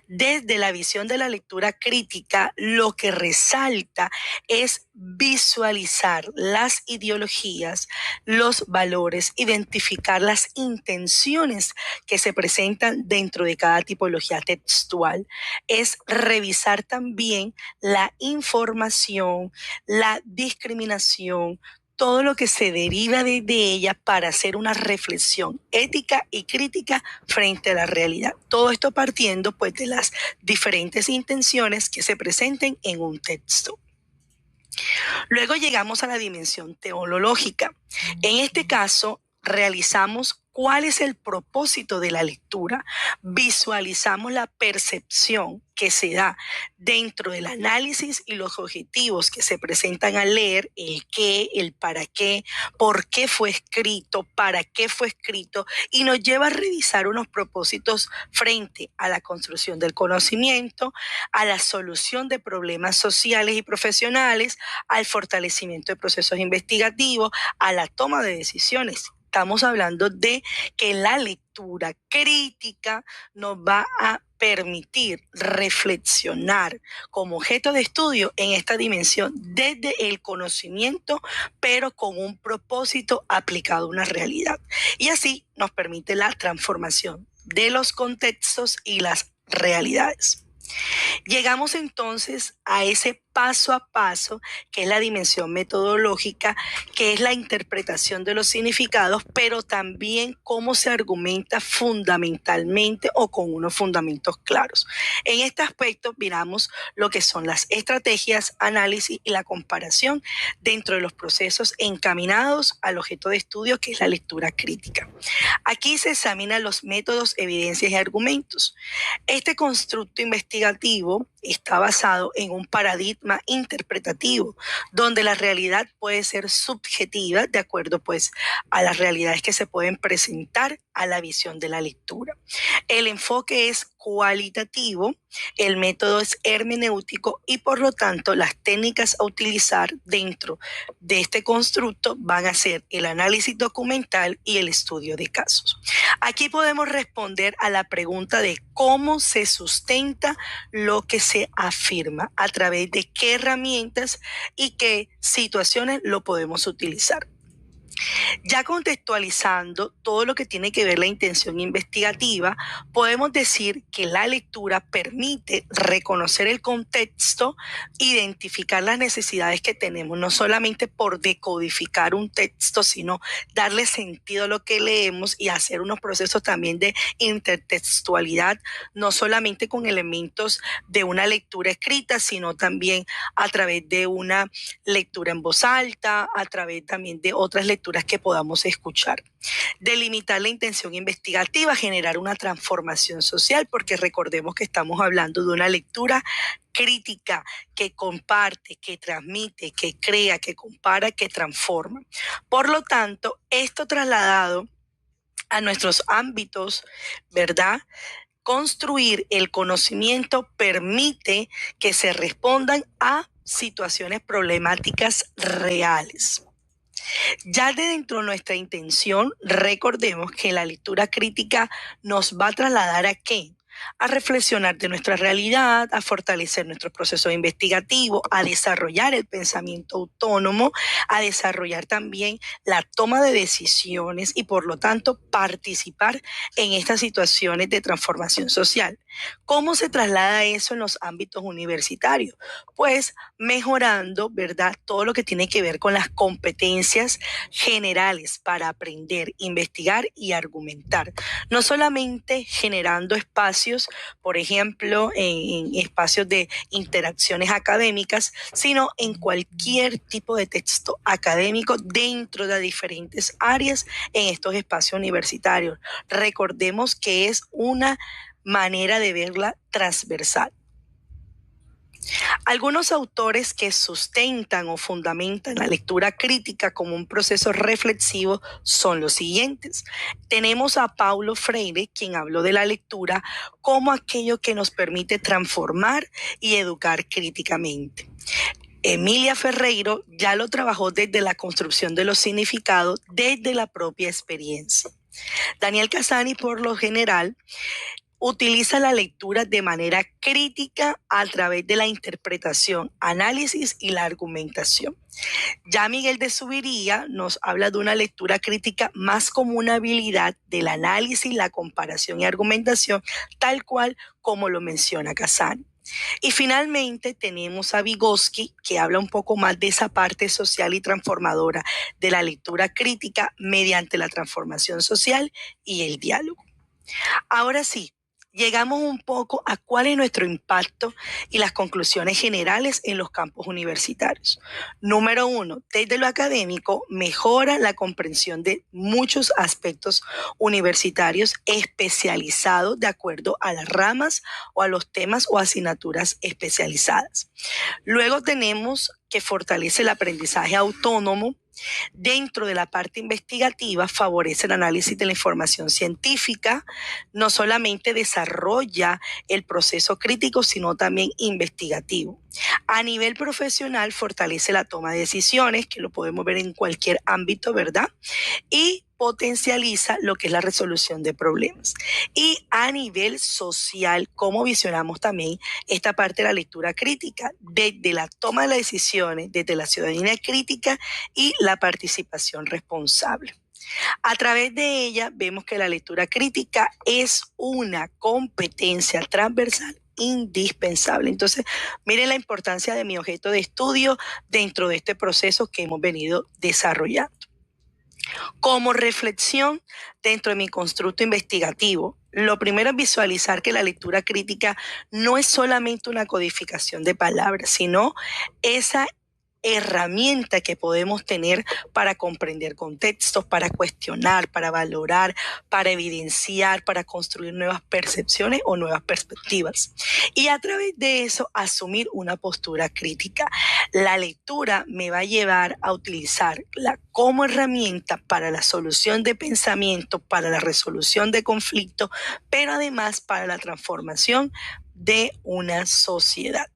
Desde la visión de la lectura crítica, lo que resalta es visualizar las ideologías, los valores, identificar las intenciones que se presentan dentro de cada tipología textual. Es revisar también la información, la discriminación, todo lo que se deriva de ella para hacer una reflexión ética y crítica frente a la realidad. Todo esto partiendo pues de las diferentes intenciones que se presenten en un texto. Luego llegamos a la dimensión teológica. En este caso, realizamos cuál es el propósito de la lectura, visualizamos la percepción que se da dentro del análisis y los objetivos que se presentan al leer, el qué, el para qué, por qué fue escrito, para qué fue escrito, y nos lleva a revisar unos propósitos frente a la construcción del conocimiento, a la solución de problemas sociales y profesionales, al fortalecimiento de procesos investigativos, a la toma de decisiones. Estamos hablando de que la lectura crítica nos va a permitir reflexionar como objeto de estudio en esta dimensión desde el conocimiento, pero con un propósito aplicado a una realidad. Y así nos permite la transformación de los contextos y las realidades. Llegamos entonces a ese paso a paso, que es la dimensión metodológica, que es la interpretación de los significados, pero también cómo se argumenta fundamentalmente o con unos fundamentos claros. En este aspecto miramos lo que son las estrategias, análisis y la comparación dentro de los procesos encaminados al objeto de estudio, que es la lectura crítica. Aquí se examinan los métodos, evidencias y argumentos. Este constructo investigativo está basado en un paradigma interpretativo, donde la realidad puede ser subjetiva de acuerdo pues a las realidades que se pueden presentar a la visión de la lectura. El enfoque es cualitativo, el método es hermenéutico y por lo tanto las técnicas a utilizar dentro de este constructo van a ser el análisis documental y el estudio de casos. Aquí podemos responder a la pregunta de cómo se sustenta lo que se afirma, a través de qué herramientas y qué situaciones lo podemos utilizar. Ya contextualizando todo lo que tiene que ver la intención investigativa, podemos decir que la lectura permite reconocer el contexto, identificar las necesidades que tenemos, no solamente por decodificar un texto, sino darle sentido a lo que leemos y hacer unos procesos también de intertextualidad, no solamente con elementos de una lectura escrita, sino también a través de una lectura en voz alta, a través también de otras lecturas que podamos escuchar. Delimitar la intención investigativa, generar una transformación social, porque recordemos que estamos hablando de una lectura crítica que comparte, que transmite, que crea, que compara, que transforma. Por lo tanto, esto trasladado a nuestros ámbitos, ¿verdad? Construir el conocimiento permite que se respondan a situaciones problemáticas reales. Ya de dentro de nuestra intención, recordemos que la lectura crítica nos va a trasladar ¿a qué? A reflexionar de nuestra realidad, a fortalecer nuestro proceso investigativo, a desarrollar el pensamiento autónomo, a desarrollar también la toma de decisiones y por lo tanto participar en estas situaciones de transformación social. ¿Cómo se traslada eso en los ámbitos universitarios? Pues mejorando, ¿verdad?, todo lo que tiene que ver con las competencias generales para aprender, investigar y argumentar. No solamente generando espacios, por ejemplo, en espacios de interacciones académicas, sino en cualquier tipo de texto académico dentro de diferentes áreas en estos espacios universitarios. Recordemos que es una manera de verla transversal. Algunos autores que sustentan o fundamentan la lectura crítica como un proceso reflexivo son los siguientes. Tenemos a Paulo Freire, quien habló de la lectura como aquello que nos permite transformar y educar críticamente. Emilia Ferreiro ya lo trabajó desde la construcción de los significados, desde la propia experiencia. Daniel Cassani, por lo general, utiliza la lectura de manera crítica a través de la interpretación, análisis y la argumentación. Ya Miguel de Zuviría nos habla de una lectura crítica más como una habilidad del análisis, la comparación y argumentación, tal cual como lo menciona Cassani. Y finalmente tenemos a Vygotsky, que habla un poco más de esa parte social y transformadora de la lectura crítica mediante la transformación social y el diálogo. Ahora sí, llegamos un poco a cuál es nuestro impacto y las conclusiones generales en los campos universitarios. Número 1, desde lo académico, mejora la comprensión de muchos aspectos universitarios especializados de acuerdo a las ramas o a los temas o asignaturas especializadas. Luego tenemos que fortalece el aprendizaje autónomo. Dentro de la parte investigativa favorece el análisis de la información científica, no solamente desarrolla el proceso crítico, sino también investigativo. A nivel profesional fortalece la toma de decisiones, que lo podemos ver en cualquier ámbito, ¿verdad? Y potencializa lo que es la resolución de problemas. Y a nivel social, ¿cómo visionamos también esta parte de la lectura crítica? Desde la toma de las decisiones, desde la ciudadanía crítica y la participación responsable. A través de ella vemos que la lectura crítica es una competencia transversal indispensable. Entonces, miren la importancia de mi objeto de estudio dentro de este proceso que hemos venido desarrollando. Como reflexión dentro de mi constructo investigativo, lo primero es visualizar que la lectura crítica no es solamente una codificación de palabras, sino esa herramienta que podemos tener para comprender contextos, para cuestionar, para valorar, para evidenciar, para construir nuevas percepciones o nuevas perspectivas. Y a través de eso, asumir una postura crítica. La lectura me va a llevar a utilizarla como herramienta para la solución de pensamiento, para la resolución de conflictos, pero además para la transformación de una sociedad.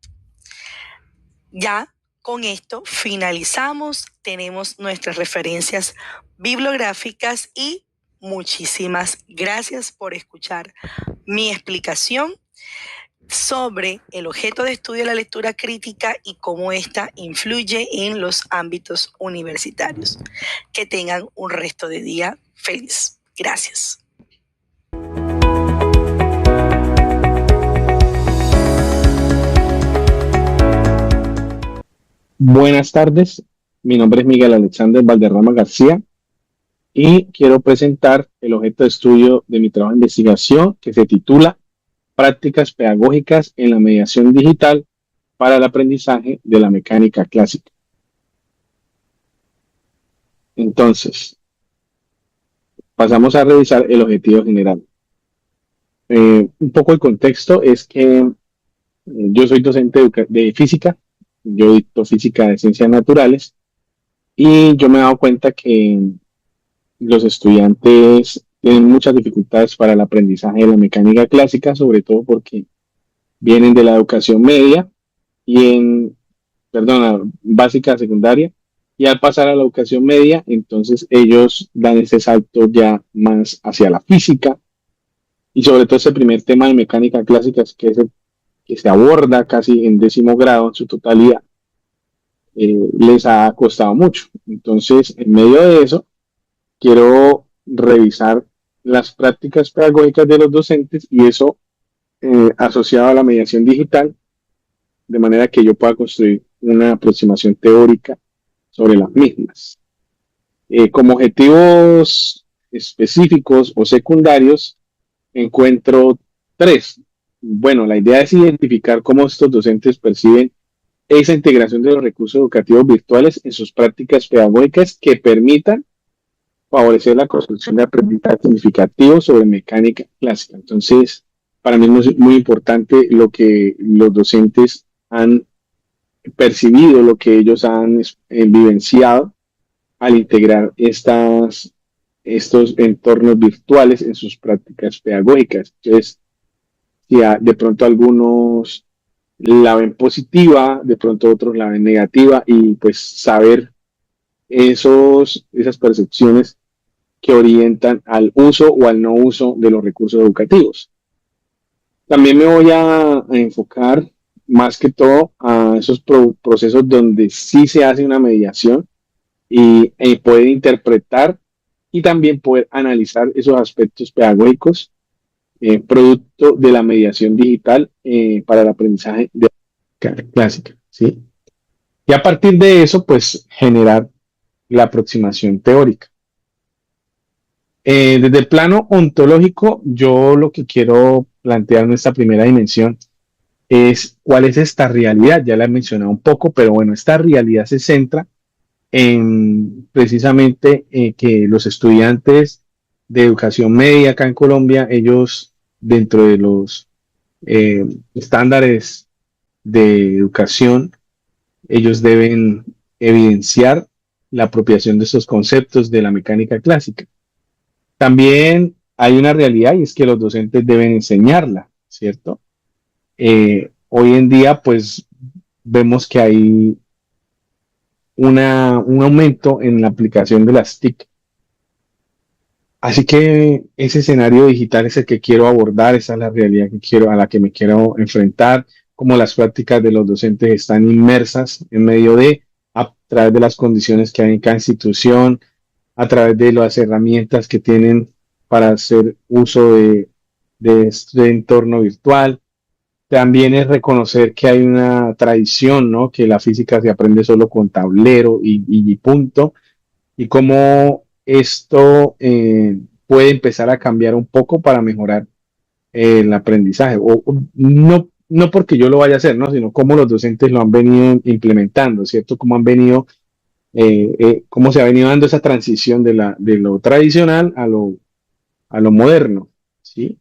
Ya con esto finalizamos, tenemos nuestras referencias bibliográficas y muchísimas gracias por escuchar mi explicación sobre el objeto de estudio de la lectura crítica y cómo ésta influye en los ámbitos universitarios. Que tengan un resto de día feliz. Gracias. Buenas tardes, mi nombre es Miguel Alexander Valderrama García y quiero presentar el objeto de estudio de mi trabajo de investigación que se titula Prácticas pedagógicas en la mediación digital para el aprendizaje de la mecánica clásica. Entonces, pasamos a revisar el objetivo general. Un poco el contexto es que yo soy docente de física. Yo dicto física de ciencias naturales y yo me he dado cuenta que los estudiantes tienen muchas dificultades para el aprendizaje de la mecánica clásica, sobre todo porque vienen de la educación media básica, secundaria, y al pasar a la educación media, entonces ellos dan ese salto ya más hacia la física y sobre todo ese primer tema de mecánica clásica que es el que se aborda casi en 10º grado en su totalidad, les ha costado mucho. Entonces, en medio de eso, quiero revisar las prácticas pedagógicas de los docentes y eso asociado a la mediación digital, de manera que yo pueda construir una aproximación teórica sobre las mismas. Como objetivos específicos o secundarios, encuentro 3. Bueno, la idea es identificar cómo estos docentes perciben esa integración de los recursos educativos virtuales en sus prácticas pedagógicas que permitan favorecer la construcción de aprendizaje significativo sobre mecánica clásica. Entonces, para mí es muy importante lo que los docentes han percibido, lo que ellos han vivenciado al integrar estos entornos virtuales en sus prácticas pedagógicas. Entonces, ya de pronto algunos la ven positiva, de pronto otros la ven negativa y pues saber esas percepciones que orientan al uso o al no uso de los recursos educativos. También me voy a enfocar más que todo a esos procesos donde sí se hace una mediación y poder interpretar y también poder analizar esos aspectos pedagógicos producto de la mediación digital para el aprendizaje de la clásica, ¿sí? Y a partir de eso, pues, generar la aproximación teórica. Desde el plano ontológico, yo lo que quiero plantear en esta primera dimensión es cuál es esta realidad. Ya la he mencionado un poco, pero bueno, esta realidad se centra en precisamente que los estudiantes de educación media acá en Colombia, ellos dentro de los estándares de educación, ellos deben evidenciar la apropiación de estos conceptos de la mecánica clásica. También hay una realidad y es que los docentes deben enseñarla, ¿cierto? Hoy en día, pues, vemos que hay un aumento en la aplicación de las TIC. Así que ese escenario digital es el que quiero abordar, esa es la realidad a la que me quiero enfrentar, cómo las prácticas de los docentes están inmersas en medio a través de las condiciones que hay en cada institución, a través de las herramientas que tienen para hacer uso de este entorno virtual. También es reconocer que hay una tradición, ¿no? Que la física se aprende solo con tablero y punto, y cómo esto puede empezar a cambiar un poco para mejorar el aprendizaje, o no, no porque yo lo vaya a hacer, ¿no? Sino cómo los docentes lo han venido implementando, ¿cierto? Cómo han venido, cómo se ha venido dando esa transición de lo tradicional a lo moderno, ¿sí?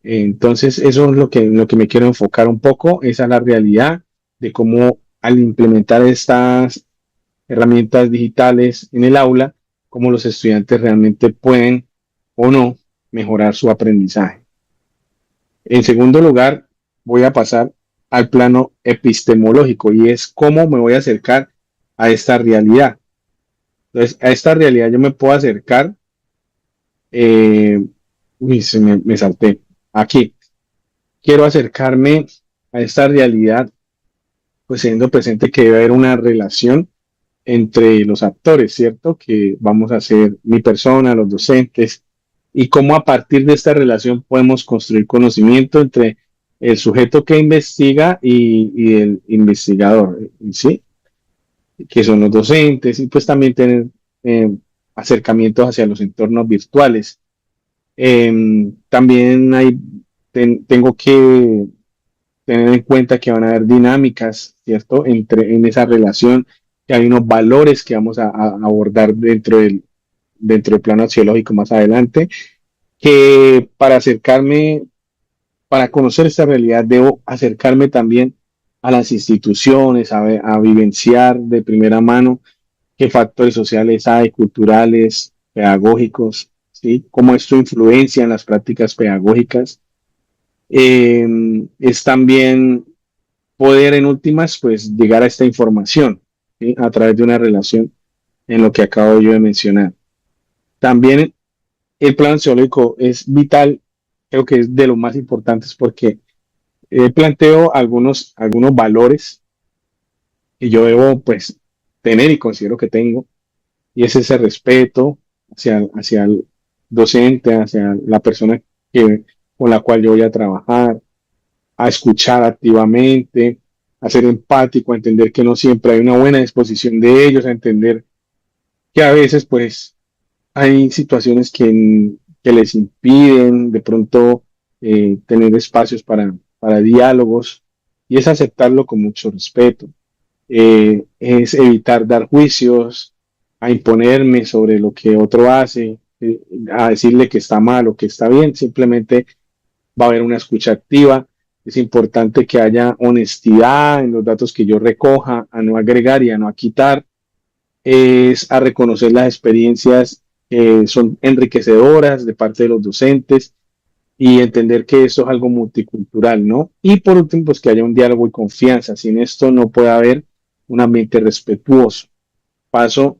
Entonces, eso es lo que me quiero enfocar un poco, esa es la realidad de cómo al implementar estas herramientas digitales en el aula, cómo los estudiantes realmente pueden o no mejorar su aprendizaje. En segundo lugar, voy a pasar al plano epistemológico y es cómo me voy a acercar a esta realidad. Entonces, a esta realidad yo me puedo acercar, eh, me salté, aquí. Quiero acercarme a esta realidad, pues teniendo presente que debe haber una relación entre los actores, ¿cierto? Que vamos a ser mi persona, los docentes, y cómo a partir de esta relación podemos construir conocimiento entre el sujeto que investiga y el investigador, ¿sí? Que son los docentes, y pues también tener eh, acercamientos hacia los entornos virtuales. También tengo que tener en cuenta que van a haber dinámicas, ¿cierto? En esa relación, que hay unos valores que vamos a abordar dentro del plano axiológico más adelante, que para acercarme, para conocer esta realidad, debo acercarme también a las instituciones, a vivenciar de primera mano qué factores sociales hay, culturales, pedagógicos, ¿sí? Cómo esto influencia en las prácticas pedagógicas. Es también poder en últimas, pues llegar a esta información, ¿sí? A través de una relación en lo que acabo yo de mencionar. También el plan zoológico es vital, creo que es de los más importantes porque planteo algunos valores que yo debo pues tener y considero que tengo, y es ese respeto hacia el docente, hacia la persona con la cual yo voy a trabajar, a escuchar activamente, a ser empático, a entender que no siempre hay una buena disposición de ellos, a entender que a veces pues hay situaciones que les impiden de pronto tener espacios para diálogos, y es aceptarlo con mucho respeto. Es evitar dar juicios, a imponerme sobre lo que otro hace, a decirle que está mal o que está bien, simplemente va a haber una escucha activa. Es importante que haya honestidad en los datos que yo recoja, a no agregar y a no quitar. Es a reconocer las experiencias que son enriquecedoras de parte de los docentes y entender que esto es algo multicultural, ¿no? Y por último, pues que haya un diálogo y confianza. Sin esto no puede haber un ambiente respetuoso. Paso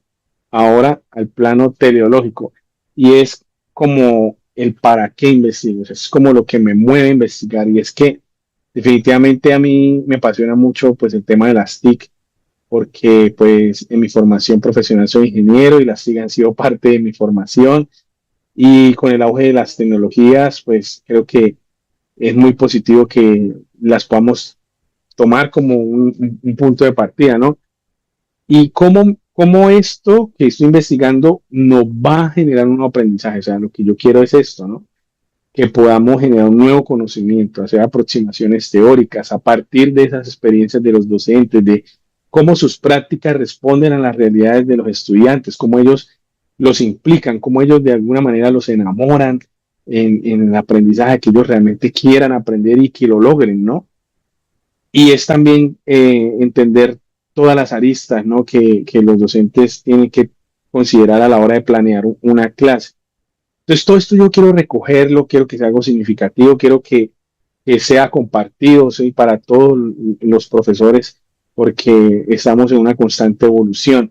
ahora al plano teleológico y es como el para qué investigo, es como lo que me mueve a investigar, y es que definitivamente a mí me apasiona mucho pues el tema de las TIC, porque pues en mi formación profesional soy ingeniero y las TIC han sido parte de mi formación, y con el auge de las tecnologías pues creo que es muy positivo que las podamos tomar como un punto de partida, ¿no? Y cómo esto que estoy investigando nos va a generar un aprendizaje. O sea, lo que yo quiero es esto, ¿no? Que podamos generar un nuevo conocimiento, hacer aproximaciones teóricas a partir de esas experiencias de los docentes, de cómo sus prácticas responden a las realidades de los estudiantes, cómo ellos los implican, cómo ellos de alguna manera los enamoran en el aprendizaje, que ellos realmente quieran aprender y que lo logren, ¿no? Y es también entender todas las aristas, ¿no? Que los docentes tienen que considerar a la hora de planear una clase. Entonces, todo esto yo quiero recogerlo, quiero que sea algo significativo, quiero que sea compartido, ¿sí? Para todos los profesores, porque estamos en una constante evolución.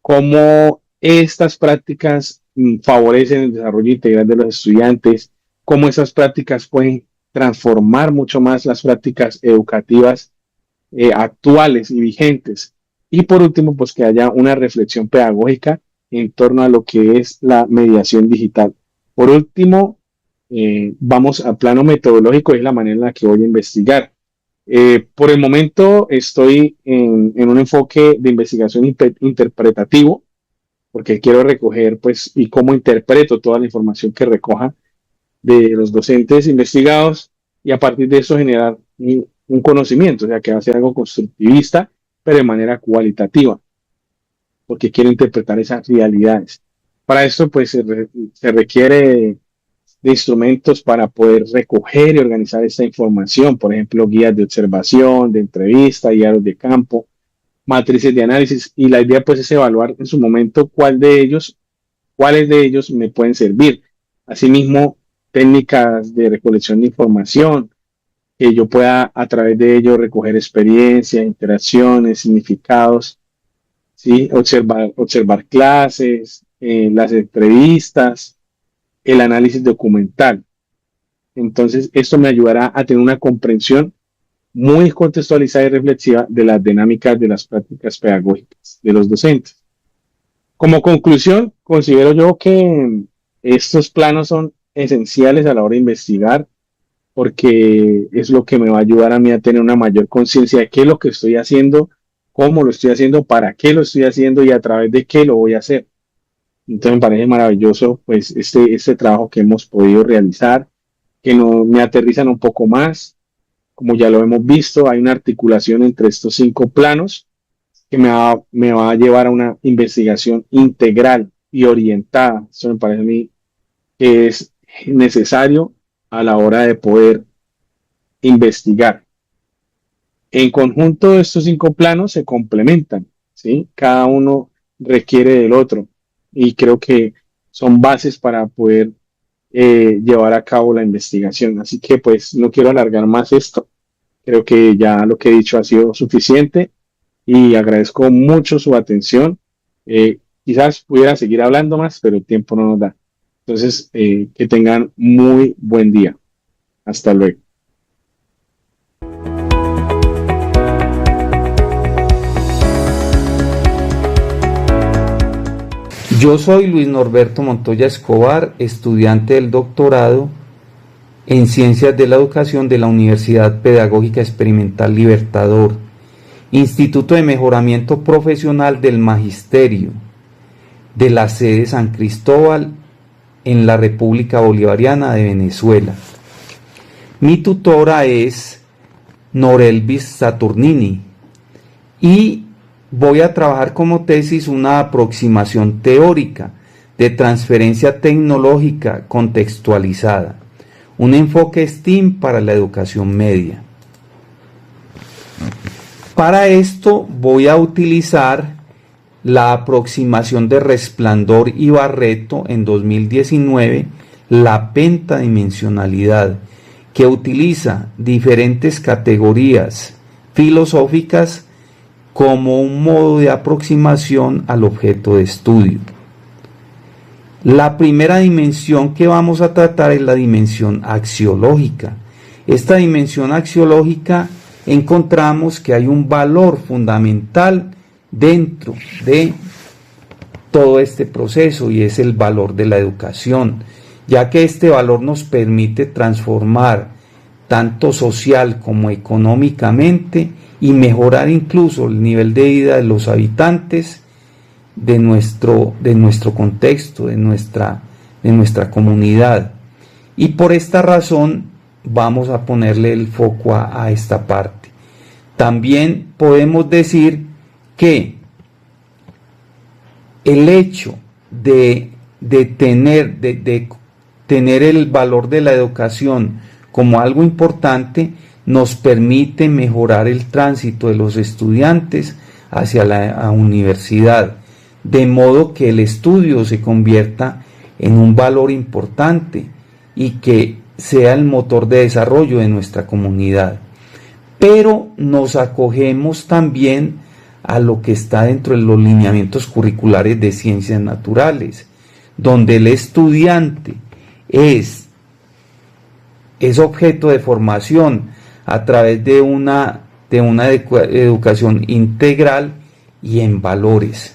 Cómo estas prácticas favorecen el desarrollo integral de los estudiantes, cómo esas prácticas pueden transformar mucho más las prácticas educativas actuales y vigentes. Y por último, pues que haya una reflexión pedagógica en torno a lo que es la mediación digital. Por último, vamos al plano metodológico, es la manera en la que voy a investigar. Por el momento estoy en un enfoque de investigación interpretativo, porque quiero recoger, pues, y cómo interpreto toda la información que recoja de los docentes investigados y a partir de eso generar un conocimiento, o sea, que va a ser algo constructivista, pero de manera cualitativa, porque quiero interpretar esas realidades. Para esto, pues, se requiere de instrumentos para poder recoger y organizar esta información, por ejemplo, guías de observación, de entrevista, diarios de campo, matrices de análisis, y la idea pues es evaluar en su momento cuáles de ellos me pueden servir. Asimismo, técnicas de recolección de información, que yo pueda a través de ello recoger experiencias, interacciones, significados, ¿sí? Observar clases, las entrevistas, el análisis documental. Entonces, esto me ayudará a tener una comprensión muy contextualizada y reflexiva de las dinámicas de las prácticas pedagógicas de los docentes. Como conclusión, considero yo que estos planos son esenciales a la hora de investigar porque es lo que me va a ayudar a mí a tener una mayor conciencia de qué es lo que estoy haciendo, cómo lo estoy haciendo, para qué lo estoy haciendo y a través de qué lo voy a hacer. Entonces me parece maravilloso pues este trabajo que hemos podido realizar, que me aterrizan un poco más. Como ya lo hemos visto, hay una articulación entre estos 5 planos que me va a llevar a una investigación integral y orientada. Eso me parece a mí que es necesario a la hora de poder investigar. En conjunto, estos 5 planos se complementan, ¿sí? Cada uno requiere del otro y creo que son bases para poder llevar a cabo la investigación. Así que pues no quiero alargar más esto. Creo que ya lo que he dicho ha sido suficiente y agradezco mucho su atención. Quizás pudiera seguir hablando más, pero el tiempo no nos da. Entonces, que tengan muy buen día. Hasta luego. Yo soy Luis Norberto Montoya Escobar, estudiante del doctorado en Ciencias de la Educación de la Universidad Pedagógica Experimental Libertador, Instituto de Mejoramiento Profesional del Magisterio, de la sede San Cristóbal en la República Bolivariana de Venezuela. Mi tutora es Norelvis Saturnini y voy a trabajar como tesis una aproximación teórica de transferencia tecnológica contextualizada, un enfoque STEAM para la educación media. Para esto voy a utilizar la aproximación de Resplandor y Barreto en 2019, la pentadimensionalidad, que utiliza diferentes categorías filosóficas como un modo de aproximación al objeto de estudio. La primera dimensión que vamos a tratar es la dimensión axiológica. Esta dimensión axiológica encontramos que hay un valor fundamental dentro de todo este proceso y es el valor de la educación, ya que este valor nos permite transformar tanto social como económicamente y mejorar incluso el nivel de vida de los habitantes de nuestro contexto, de nuestra comunidad. Y por esta razón vamos a ponerle el foco a esta parte. También podemos decir que el hecho de tener el valor de la educación como algo importante nos permite mejorar el tránsito de los estudiantes hacia la universidad, de modo que el estudio se convierta en un valor importante y que sea el motor de desarrollo de nuestra comunidad. Pero nos acogemos también a lo que está dentro de los lineamientos curriculares de ciencias naturales, donde el estudiante es objeto de formación a través de una educación integral y en valores.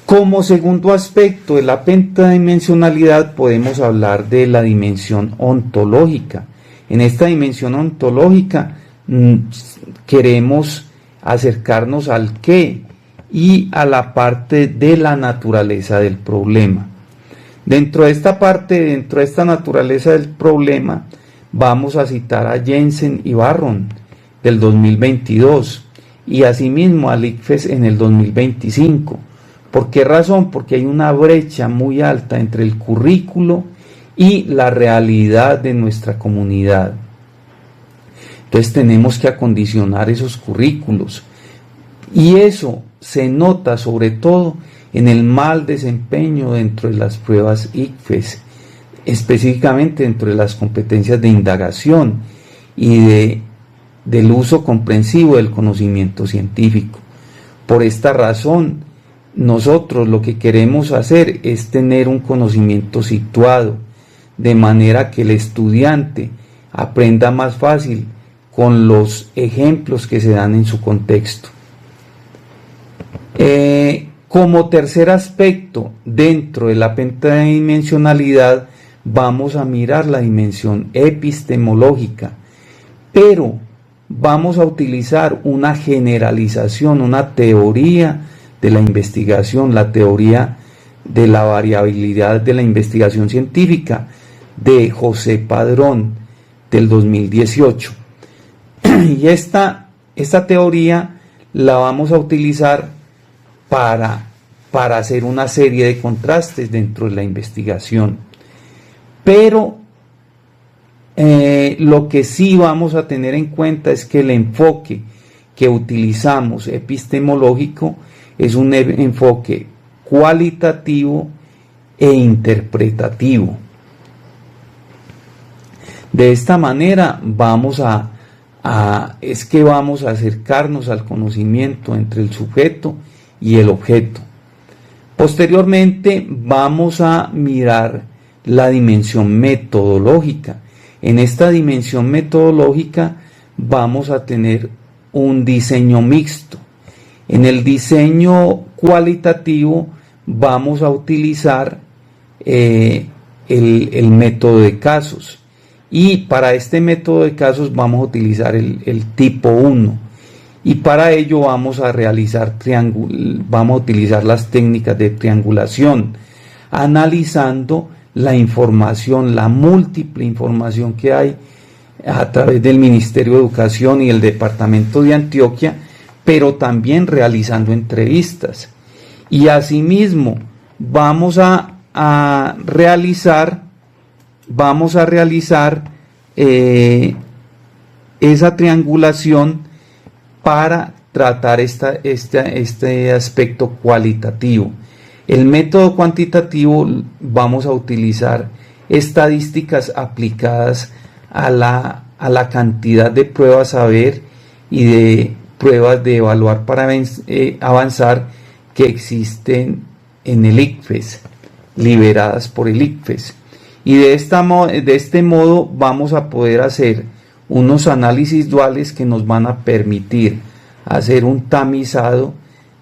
Como segundo aspecto de la pentadimensionalidad podemos hablar de la dimensión ontológica, En esta dimensión ontológica queremos acercarnos al qué y a la parte de la naturaleza del problema. Dentro de esta naturaleza del problema, vamos a citar a Jensen y Barron del 2022 y asimismo al ICFES en el 2025. ¿Por qué razón? Porque hay una brecha muy alta entre el currículo y la realidad de nuestra comunidad. Entonces tenemos que acondicionar esos currículos y eso se nota sobre todo en el mal desempeño dentro de las pruebas ICFES, específicamente dentro de las competencias de indagación y del uso comprensivo del conocimiento científico. Por esta razón, nosotros lo que queremos hacer es tener un conocimiento situado, de manera que el estudiante aprenda más fácil con los ejemplos que se dan en su contexto. Como tercer aspecto, dentro de la pentadimensionalidad, vamos a mirar la dimensión epistemológica, pero vamos a utilizar una generalización, una teoría de la investigación, la teoría de la variabilidad de la investigación científica de José Padrón del 2018. Y esta teoría la vamos a utilizar para hacer una serie de contrastes dentro de la investigación. Pero lo que sí vamos a tener en cuenta es que el enfoque que utilizamos epistemológico es un enfoque cualitativo e interpretativo. De esta manera vamos a acercarnos al conocimiento entre el sujeto y el objeto. Posteriormente vamos a mirar la dimensión metodológica. En esta dimensión metodológica vamos a tener un diseño mixto. En el diseño cualitativo vamos a utilizar el método de casos, y para este método de casos vamos a utilizar el tipo 1, y para ello vamos a utilizar las técnicas de triangulación, analizando la información, la múltiple información que hay a través del Ministerio de Educación y el Departamento de Antioquia, pero también realizando entrevistas. Y asimismo vamos a realizar esa triangulación para tratar este aspecto cualitativo. El método cuantitativo vamos a utilizar estadísticas aplicadas a la cantidad de pruebas a ver y de pruebas de evaluar para avanzar que existen en el ICFES, liberadas por el ICFES. Y de este modo vamos a poder hacer unos análisis duales que nos van a permitir hacer un tamizado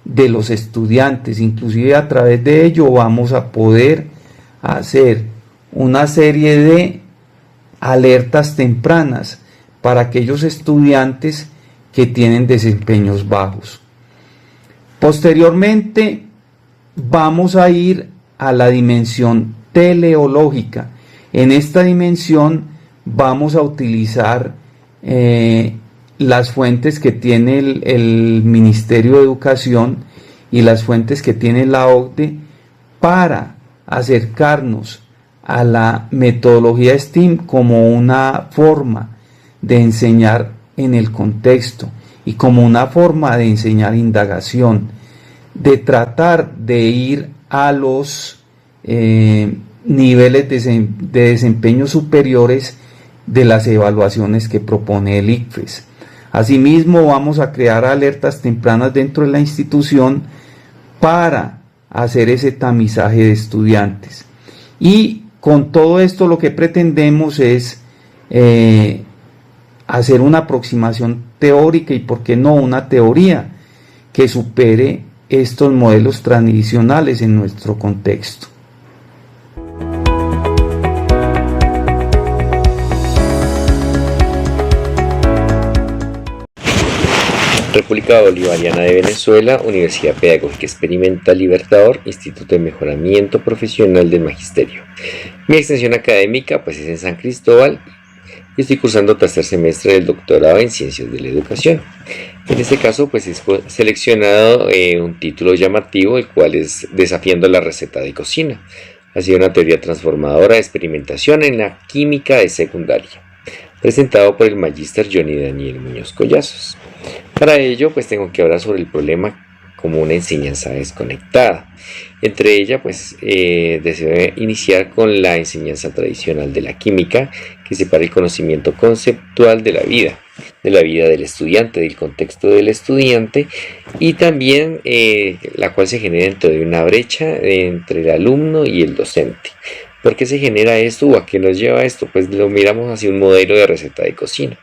de los estudiantes. Inclusive a través de ello vamos a poder hacer una serie de alertas tempranas para aquellos estudiantes que tienen desempeños bajos. Posteriormente vamos a ir a la dimensión teleológica. En esta dimensión vamos a utilizar las fuentes que tiene el Ministerio de Educación y las fuentes que tiene la OCDE para acercarnos a la metodología STEAM como una forma de enseñar en el contexto y como una forma de enseñar indagación, de tratar de ir a los niveles de desempeño superiores de las evaluaciones que propone el ICFES. Asimismo, vamos a crear alertas tempranas dentro de la institución para hacer ese tamizaje de estudiantes. Y con todo esto lo que pretendemos es hacer una aproximación teórica y, por qué no, una teoría que supere estos modelos tradicionales en nuestro contexto. República Bolivariana de Venezuela, Universidad Pedagógica Experimental Libertador, Instituto de Mejoramiento Profesional del Magisterio. Mi extensión académica pues es en San Cristóbal y estoy cursando tercer semestre del doctorado en Ciencias de la Educación. En este caso pues he seleccionado un título llamativo, el cual es Desafiando la receta de cocina. Ha sido una teoría transformadora de experimentación en la química de secundaria, presentado por el magíster Johnny Daniel Muñoz Collazos. Para ello, pues tengo que hablar sobre el problema como una enseñanza desconectada. Entre ella, pues deseo iniciar con la enseñanza tradicional de la química, que separa el conocimiento conceptual de la vida del estudiante, del contexto del estudiante, y también la cual se genera dentro de una brecha entre el alumno y el docente. ¿Por qué se genera esto o a qué nos lleva esto? Pues lo miramos hacia un modelo de receta de cocina,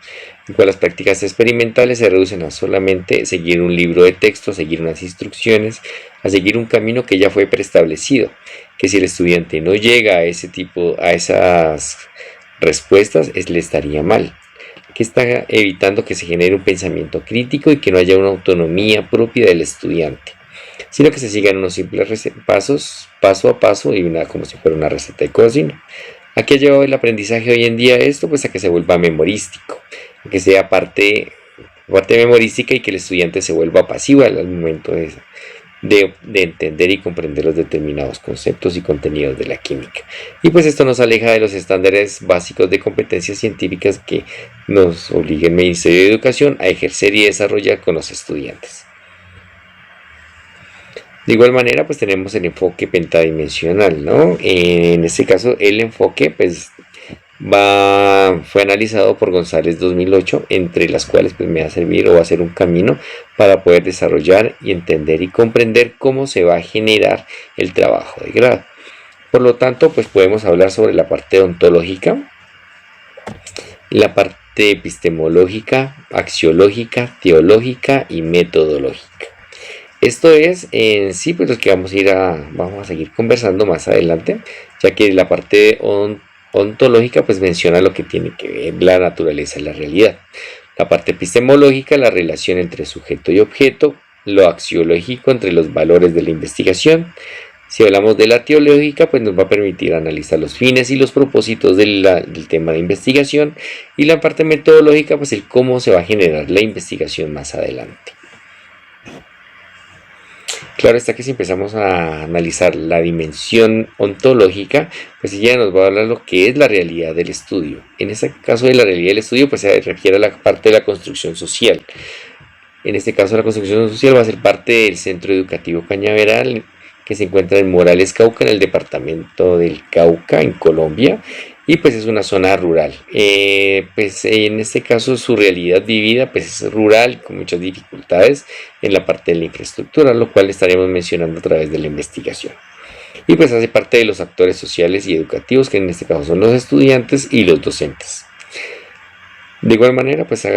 en cual las prácticas experimentales se reducen a solamente seguir un libro de texto, a seguir unas instrucciones, a seguir un camino que ya fue preestablecido, que si el estudiante no llega a esas respuestas, le estaría mal, que está evitando que se genere un pensamiento crítico y que no haya una autonomía propia del estudiante, sino que se sigan unos simples pasos, paso a paso, y como si fuera una receta de cocina. ¿A qué ha llevado el aprendizaje hoy en día esto? Pues a que se vuelva memorístico, a que sea parte memorística y que el estudiante se vuelva pasivo al momento de entender y comprender los determinados conceptos y contenidos de la química. Y pues esto nos aleja de los estándares básicos de competencias científicas que nos obliga el Ministerio de Educación a ejercer y desarrollar con los estudiantes. De igual manera, pues tenemos el enfoque pentadimensional, ¿no? En este caso, el enfoque pues fue analizado por González 2008, entre las cuales pues me va a servir o va a ser un camino para poder desarrollar y entender y comprender cómo se va a generar el trabajo de grado. Por lo tanto, pues podemos hablar sobre la parte ontológica, la parte epistemológica, axiológica, teológica y metodológica. Esto es en sí pues lo que vamos a seguir conversando más adelante, ya que la parte ontológica pues menciona lo que tiene que ver la naturaleza y la realidad. La parte epistemológica, la relación entre sujeto y objeto. Lo axiológico, entre los valores de la investigación. Si hablamos de la teológica, pues nos va a permitir analizar los fines y los propósitos del tema de investigación. Y la parte metodológica, pues el cómo se va a generar la investigación más adelante. Claro está que si empezamos a analizar la dimensión ontológica, pues ella nos va a hablar lo que es la realidad del estudio. En este caso de la realidad del estudio, pues se refiere a la parte de la construcción social. En este caso la construcción social va a ser parte del Centro Educativo Cañaveral, que se encuentra en Morales, Cauca, en el departamento del Cauca, en Colombia. Y pues es una zona rural. Pues en este caso su realidad vivida pues es rural, con muchas dificultades en la parte de la infraestructura, lo cual estaremos mencionando a través de la investigación. Y pues hace parte de los actores sociales y educativos, que en este caso son los estudiantes y los docentes. De igual manera, pues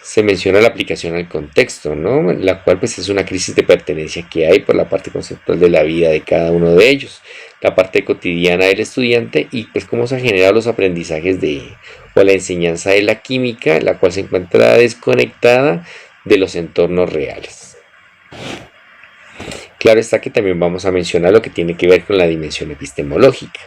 se menciona la aplicación al contexto, ¿no? La cual pues es una crisis de pertenencia que hay por la parte conceptual de la vida de cada uno de ellos, la parte cotidiana del estudiante y pues cómo se han generado los aprendizajes o la enseñanza de la química, la cual se encuentra desconectada de los entornos reales. Claro está que también vamos a mencionar lo que tiene que ver con la dimensión epistemológica,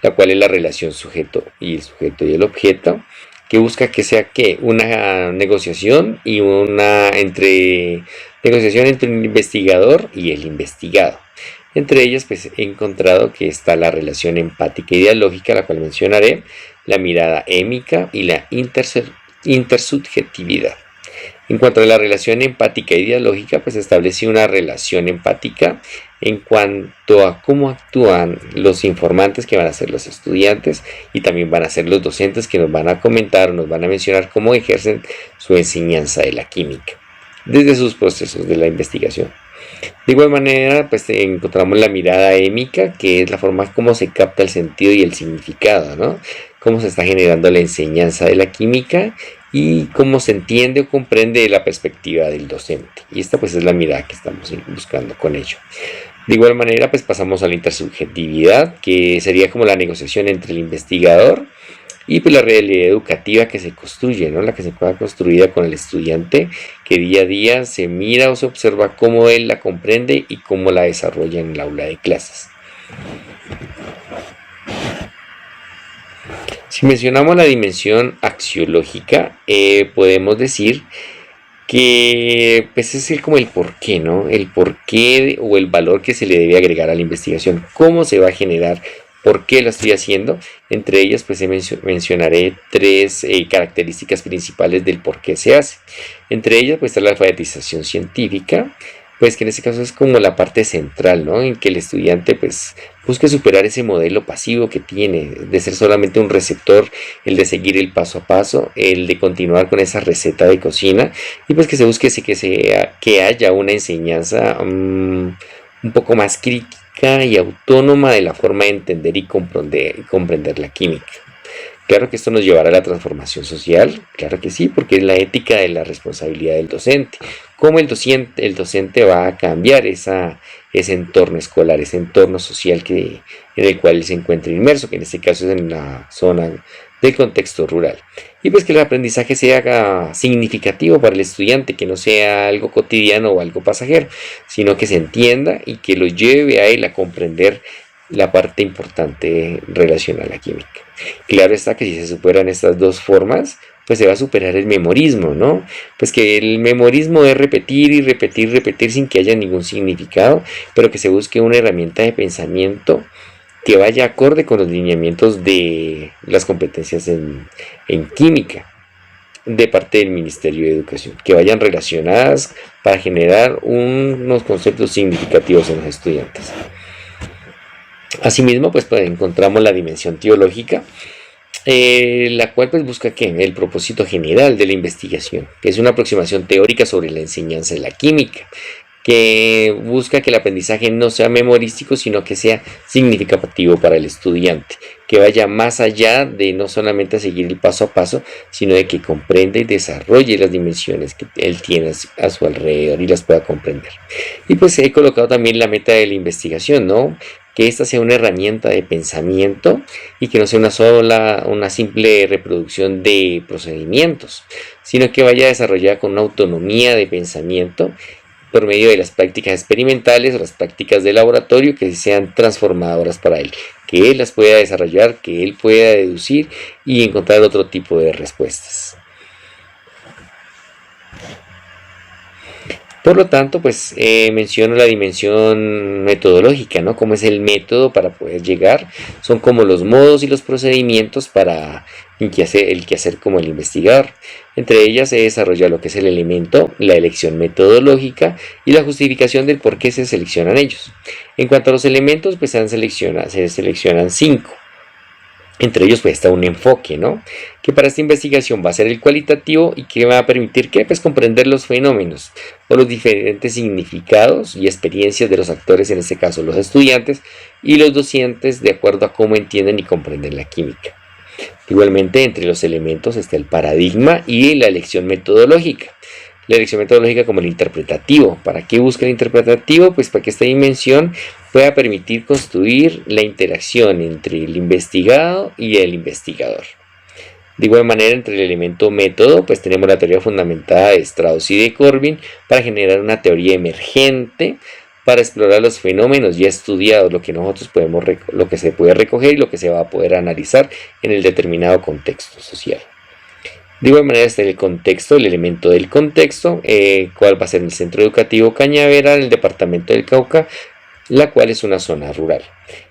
la cual es la relación sujeto y el objeto, que busca que sea una negociación entre el investigador y el investigado. Entre ellas pues he encontrado que está la relación empática y dialógica, la cual mencionaré, la mirada émica y la intersubjetividad. En cuanto a la relación empática y dialógica, pues establece una relación empática en cuanto a cómo actúan los informantes, que van a ser los estudiantes, y también van a ser los docentes, que nos van a comentar o nos van a mencionar cómo ejercen su enseñanza de la química desde sus procesos de la investigación. De igual manera, pues encontramos la mirada émica, que es la forma como se capta el sentido y el significado, ¿no? Cómo se está generando la enseñanza de la química y cómo se entiende o comprende la perspectiva del docente. Y esta pues es la mirada que estamos buscando con ello. De igual manera, pues pasamos a la intersubjetividad, que sería como la negociación entre el investigador y pues la realidad educativa que se construye, ¿no? La que se pueda construida con el estudiante, que día a día se mira o se observa cómo él la comprende y cómo la desarrolla en el aula de clases. Si mencionamos la dimensión axiológica, podemos decir que pues es como el porqué, ¿no? El porqué o el valor que se le debe agregar a la investigación, cómo se va a generar, por qué lo estoy haciendo. Entre ellas pues mencionaré tres características principales del por qué se hace. Entre ellas pues está la alfabetización científica, pues que en este caso es como la parte central, ¿no? En que el estudiante pues busque superar ese modelo pasivo que tiene, de ser solamente un receptor, el de seguir el paso a paso, el de continuar con esa receta de cocina, y pues que se busque que haya una enseñanza un poco más crítica y autónoma de la forma de entender y comprender la química. Claro que esto nos llevará a la transformación social, claro que sí, porque es la ética de la responsabilidad del docente. Cómo el docente va a cambiar ese entorno escolar, ese entorno social en el cual él se encuentra inmerso, que en este caso es en la zona del contexto rural. Y pues que el aprendizaje sea significativo para el estudiante, que no sea algo cotidiano o algo pasajero, sino que se entienda y que lo lleve a él a comprender la parte importante relacionada a la química. Claro está que si se superan estas dos formas, pues se va a superar el memorismo, ¿no? Pues que el memorismo es repetir y repetir, repetir sin que haya ningún significado, pero que se busque una herramienta de pensamiento que vaya acorde con los lineamientos de las competencias en química de parte del Ministerio de Educación, que vayan relacionadas para generar unos conceptos significativos en los estudiantes. Asimismo, pues encontramos la dimensión teológica, la cual pues busca el propósito general de la investigación, que es una aproximación teórica sobre la enseñanza de la química, que busca que el aprendizaje no sea memorístico, sino que sea significativo para el estudiante, que vaya más allá de no solamente seguir el paso a paso, sino de que comprenda y desarrolle las dimensiones que él tiene a su alrededor y las pueda comprender. Y pues he colocado también la meta de la investigación, ¿no? Que esta sea una herramienta de pensamiento y que no sea una simple reproducción de procedimientos, sino que vaya desarrollada con una autonomía de pensamiento por medio de las prácticas experimentales o las prácticas de laboratorio que sean transformadoras para él, que él las pueda desarrollar, que él pueda deducir y encontrar otro tipo de respuestas. Por lo tanto, pues menciono la dimensión metodológica, ¿no? Cómo es el método para poder llegar, son como los modos y los procedimientos para el quehacer como el investigador. Entre ellas se desarrolla lo que es el elemento, la elección metodológica y la justificación del por qué se seleccionan ellos. En cuanto a los elementos, pues se seleccionan 5. Entre ellos pues está un enfoque, ¿no? Que para esta investigación va a ser el cualitativo y que va a permitir que pues comprender los fenómenos o los diferentes significados y experiencias de los actores, en este caso los estudiantes y los docentes, de acuerdo a cómo entienden y comprenden la química. Igualmente, entre los elementos está el paradigma y la elección metodológica. La elección metodológica como el interpretativo. ¿Para qué busca el interpretativo? Pues para que esta dimensión pueda permitir construir la interacción entre el investigado y el investigador. De igual manera, entre el elemento método, pues tenemos la teoría fundamentada de Strauss y de Corbin para generar una teoría emergente para explorar los fenómenos ya estudiados, lo que se puede recoger y lo que se va a poder analizar en el determinado contexto social. De igual manera está el contexto, el elemento del contexto, cuál va a ser el Centro Educativo Cañaveral, en el departamento del Cauca, la cual es una zona rural.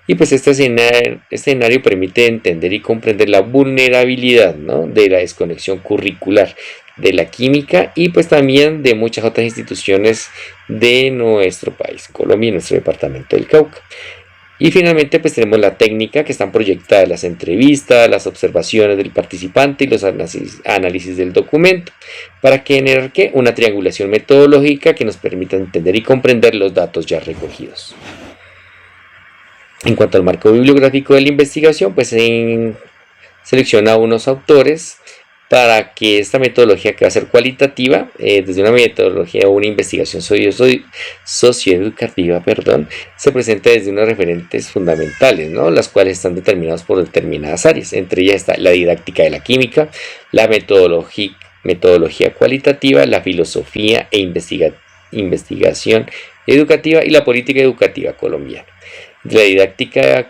Y pues este escenario permite entender y comprender la vulnerabilidad, ¿no? De la desconexión curricular de la química y pues también de muchas otras instituciones de nuestro país, Colombia y nuestro departamento del Cauca. Y finalmente pues tenemos la técnica, que están proyectadas las entrevistas, las observaciones del participante y los análisis del documento, para generar una triangulación metodológica que nos permita entender y comprender los datos ya recogidos. En cuanto al marco bibliográfico de la investigación, pues selecciona unos autores para que esta metodología, que va a ser cualitativa, desde una metodología o una investigación socioeducativa, se presenta desde unos referentes fundamentales, ¿no? Las cuales están determinados por determinadas áreas. Entre ellas está la didáctica de la química, la metodología cualitativa, la filosofía e investigación educativa y la política educativa colombiana. De la didáctica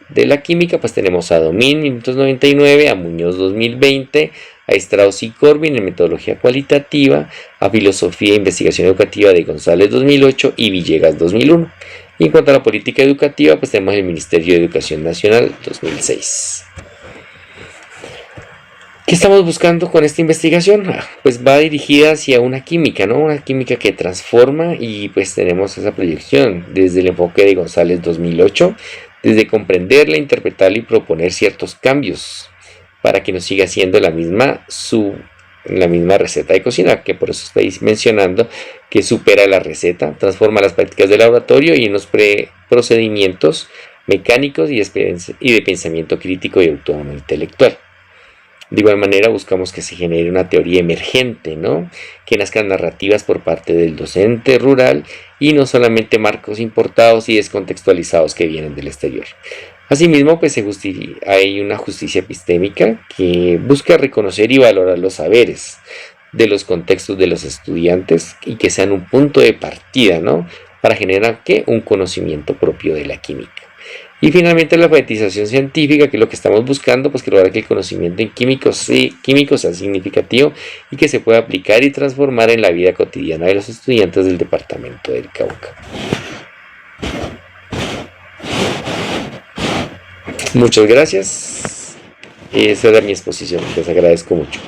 de la química, pues tenemos a Domín 1999, a Muñoz 2020, a Strauss y Corbin en metodología cualitativa, a filosofía e investigación educativa de González 2008 y Villegas 2001. Y en cuanto a la política educativa, pues tenemos el Ministerio de Educación Nacional 2006. ¿Qué estamos buscando con esta investigación? Pues va dirigida hacia una química, ¿no? Una química que transforma, y pues tenemos esa proyección desde el enfoque de González 2008, desde comprenderla, interpretarla y proponer ciertos cambios para que no siga siendo la misma receta de cocina, que por eso estáis mencionando que supera la receta, transforma las prácticas de laboratorio y en los procedimientos mecánicos y de pensamiento crítico y autónomo intelectual. De igual manera buscamos que se genere una teoría emergente, ¿no? Que nazcan narrativas por parte del docente rural y no solamente marcos importados y descontextualizados que vienen del exterior. Asimismo, pues hay una justicia epistémica que busca reconocer y valorar los saberes de los contextos de los estudiantes y que sean un punto de partida, ¿no? Para generar un conocimiento propio de la química. Y finalmente la alfabetización científica, que es lo que estamos buscando, pues que lograr que el conocimiento en químicos sea significativo y que se pueda aplicar y transformar en la vida cotidiana de los estudiantes del departamento del Cauca. Muchas gracias. Esa era mi exposición. Les agradezco mucho.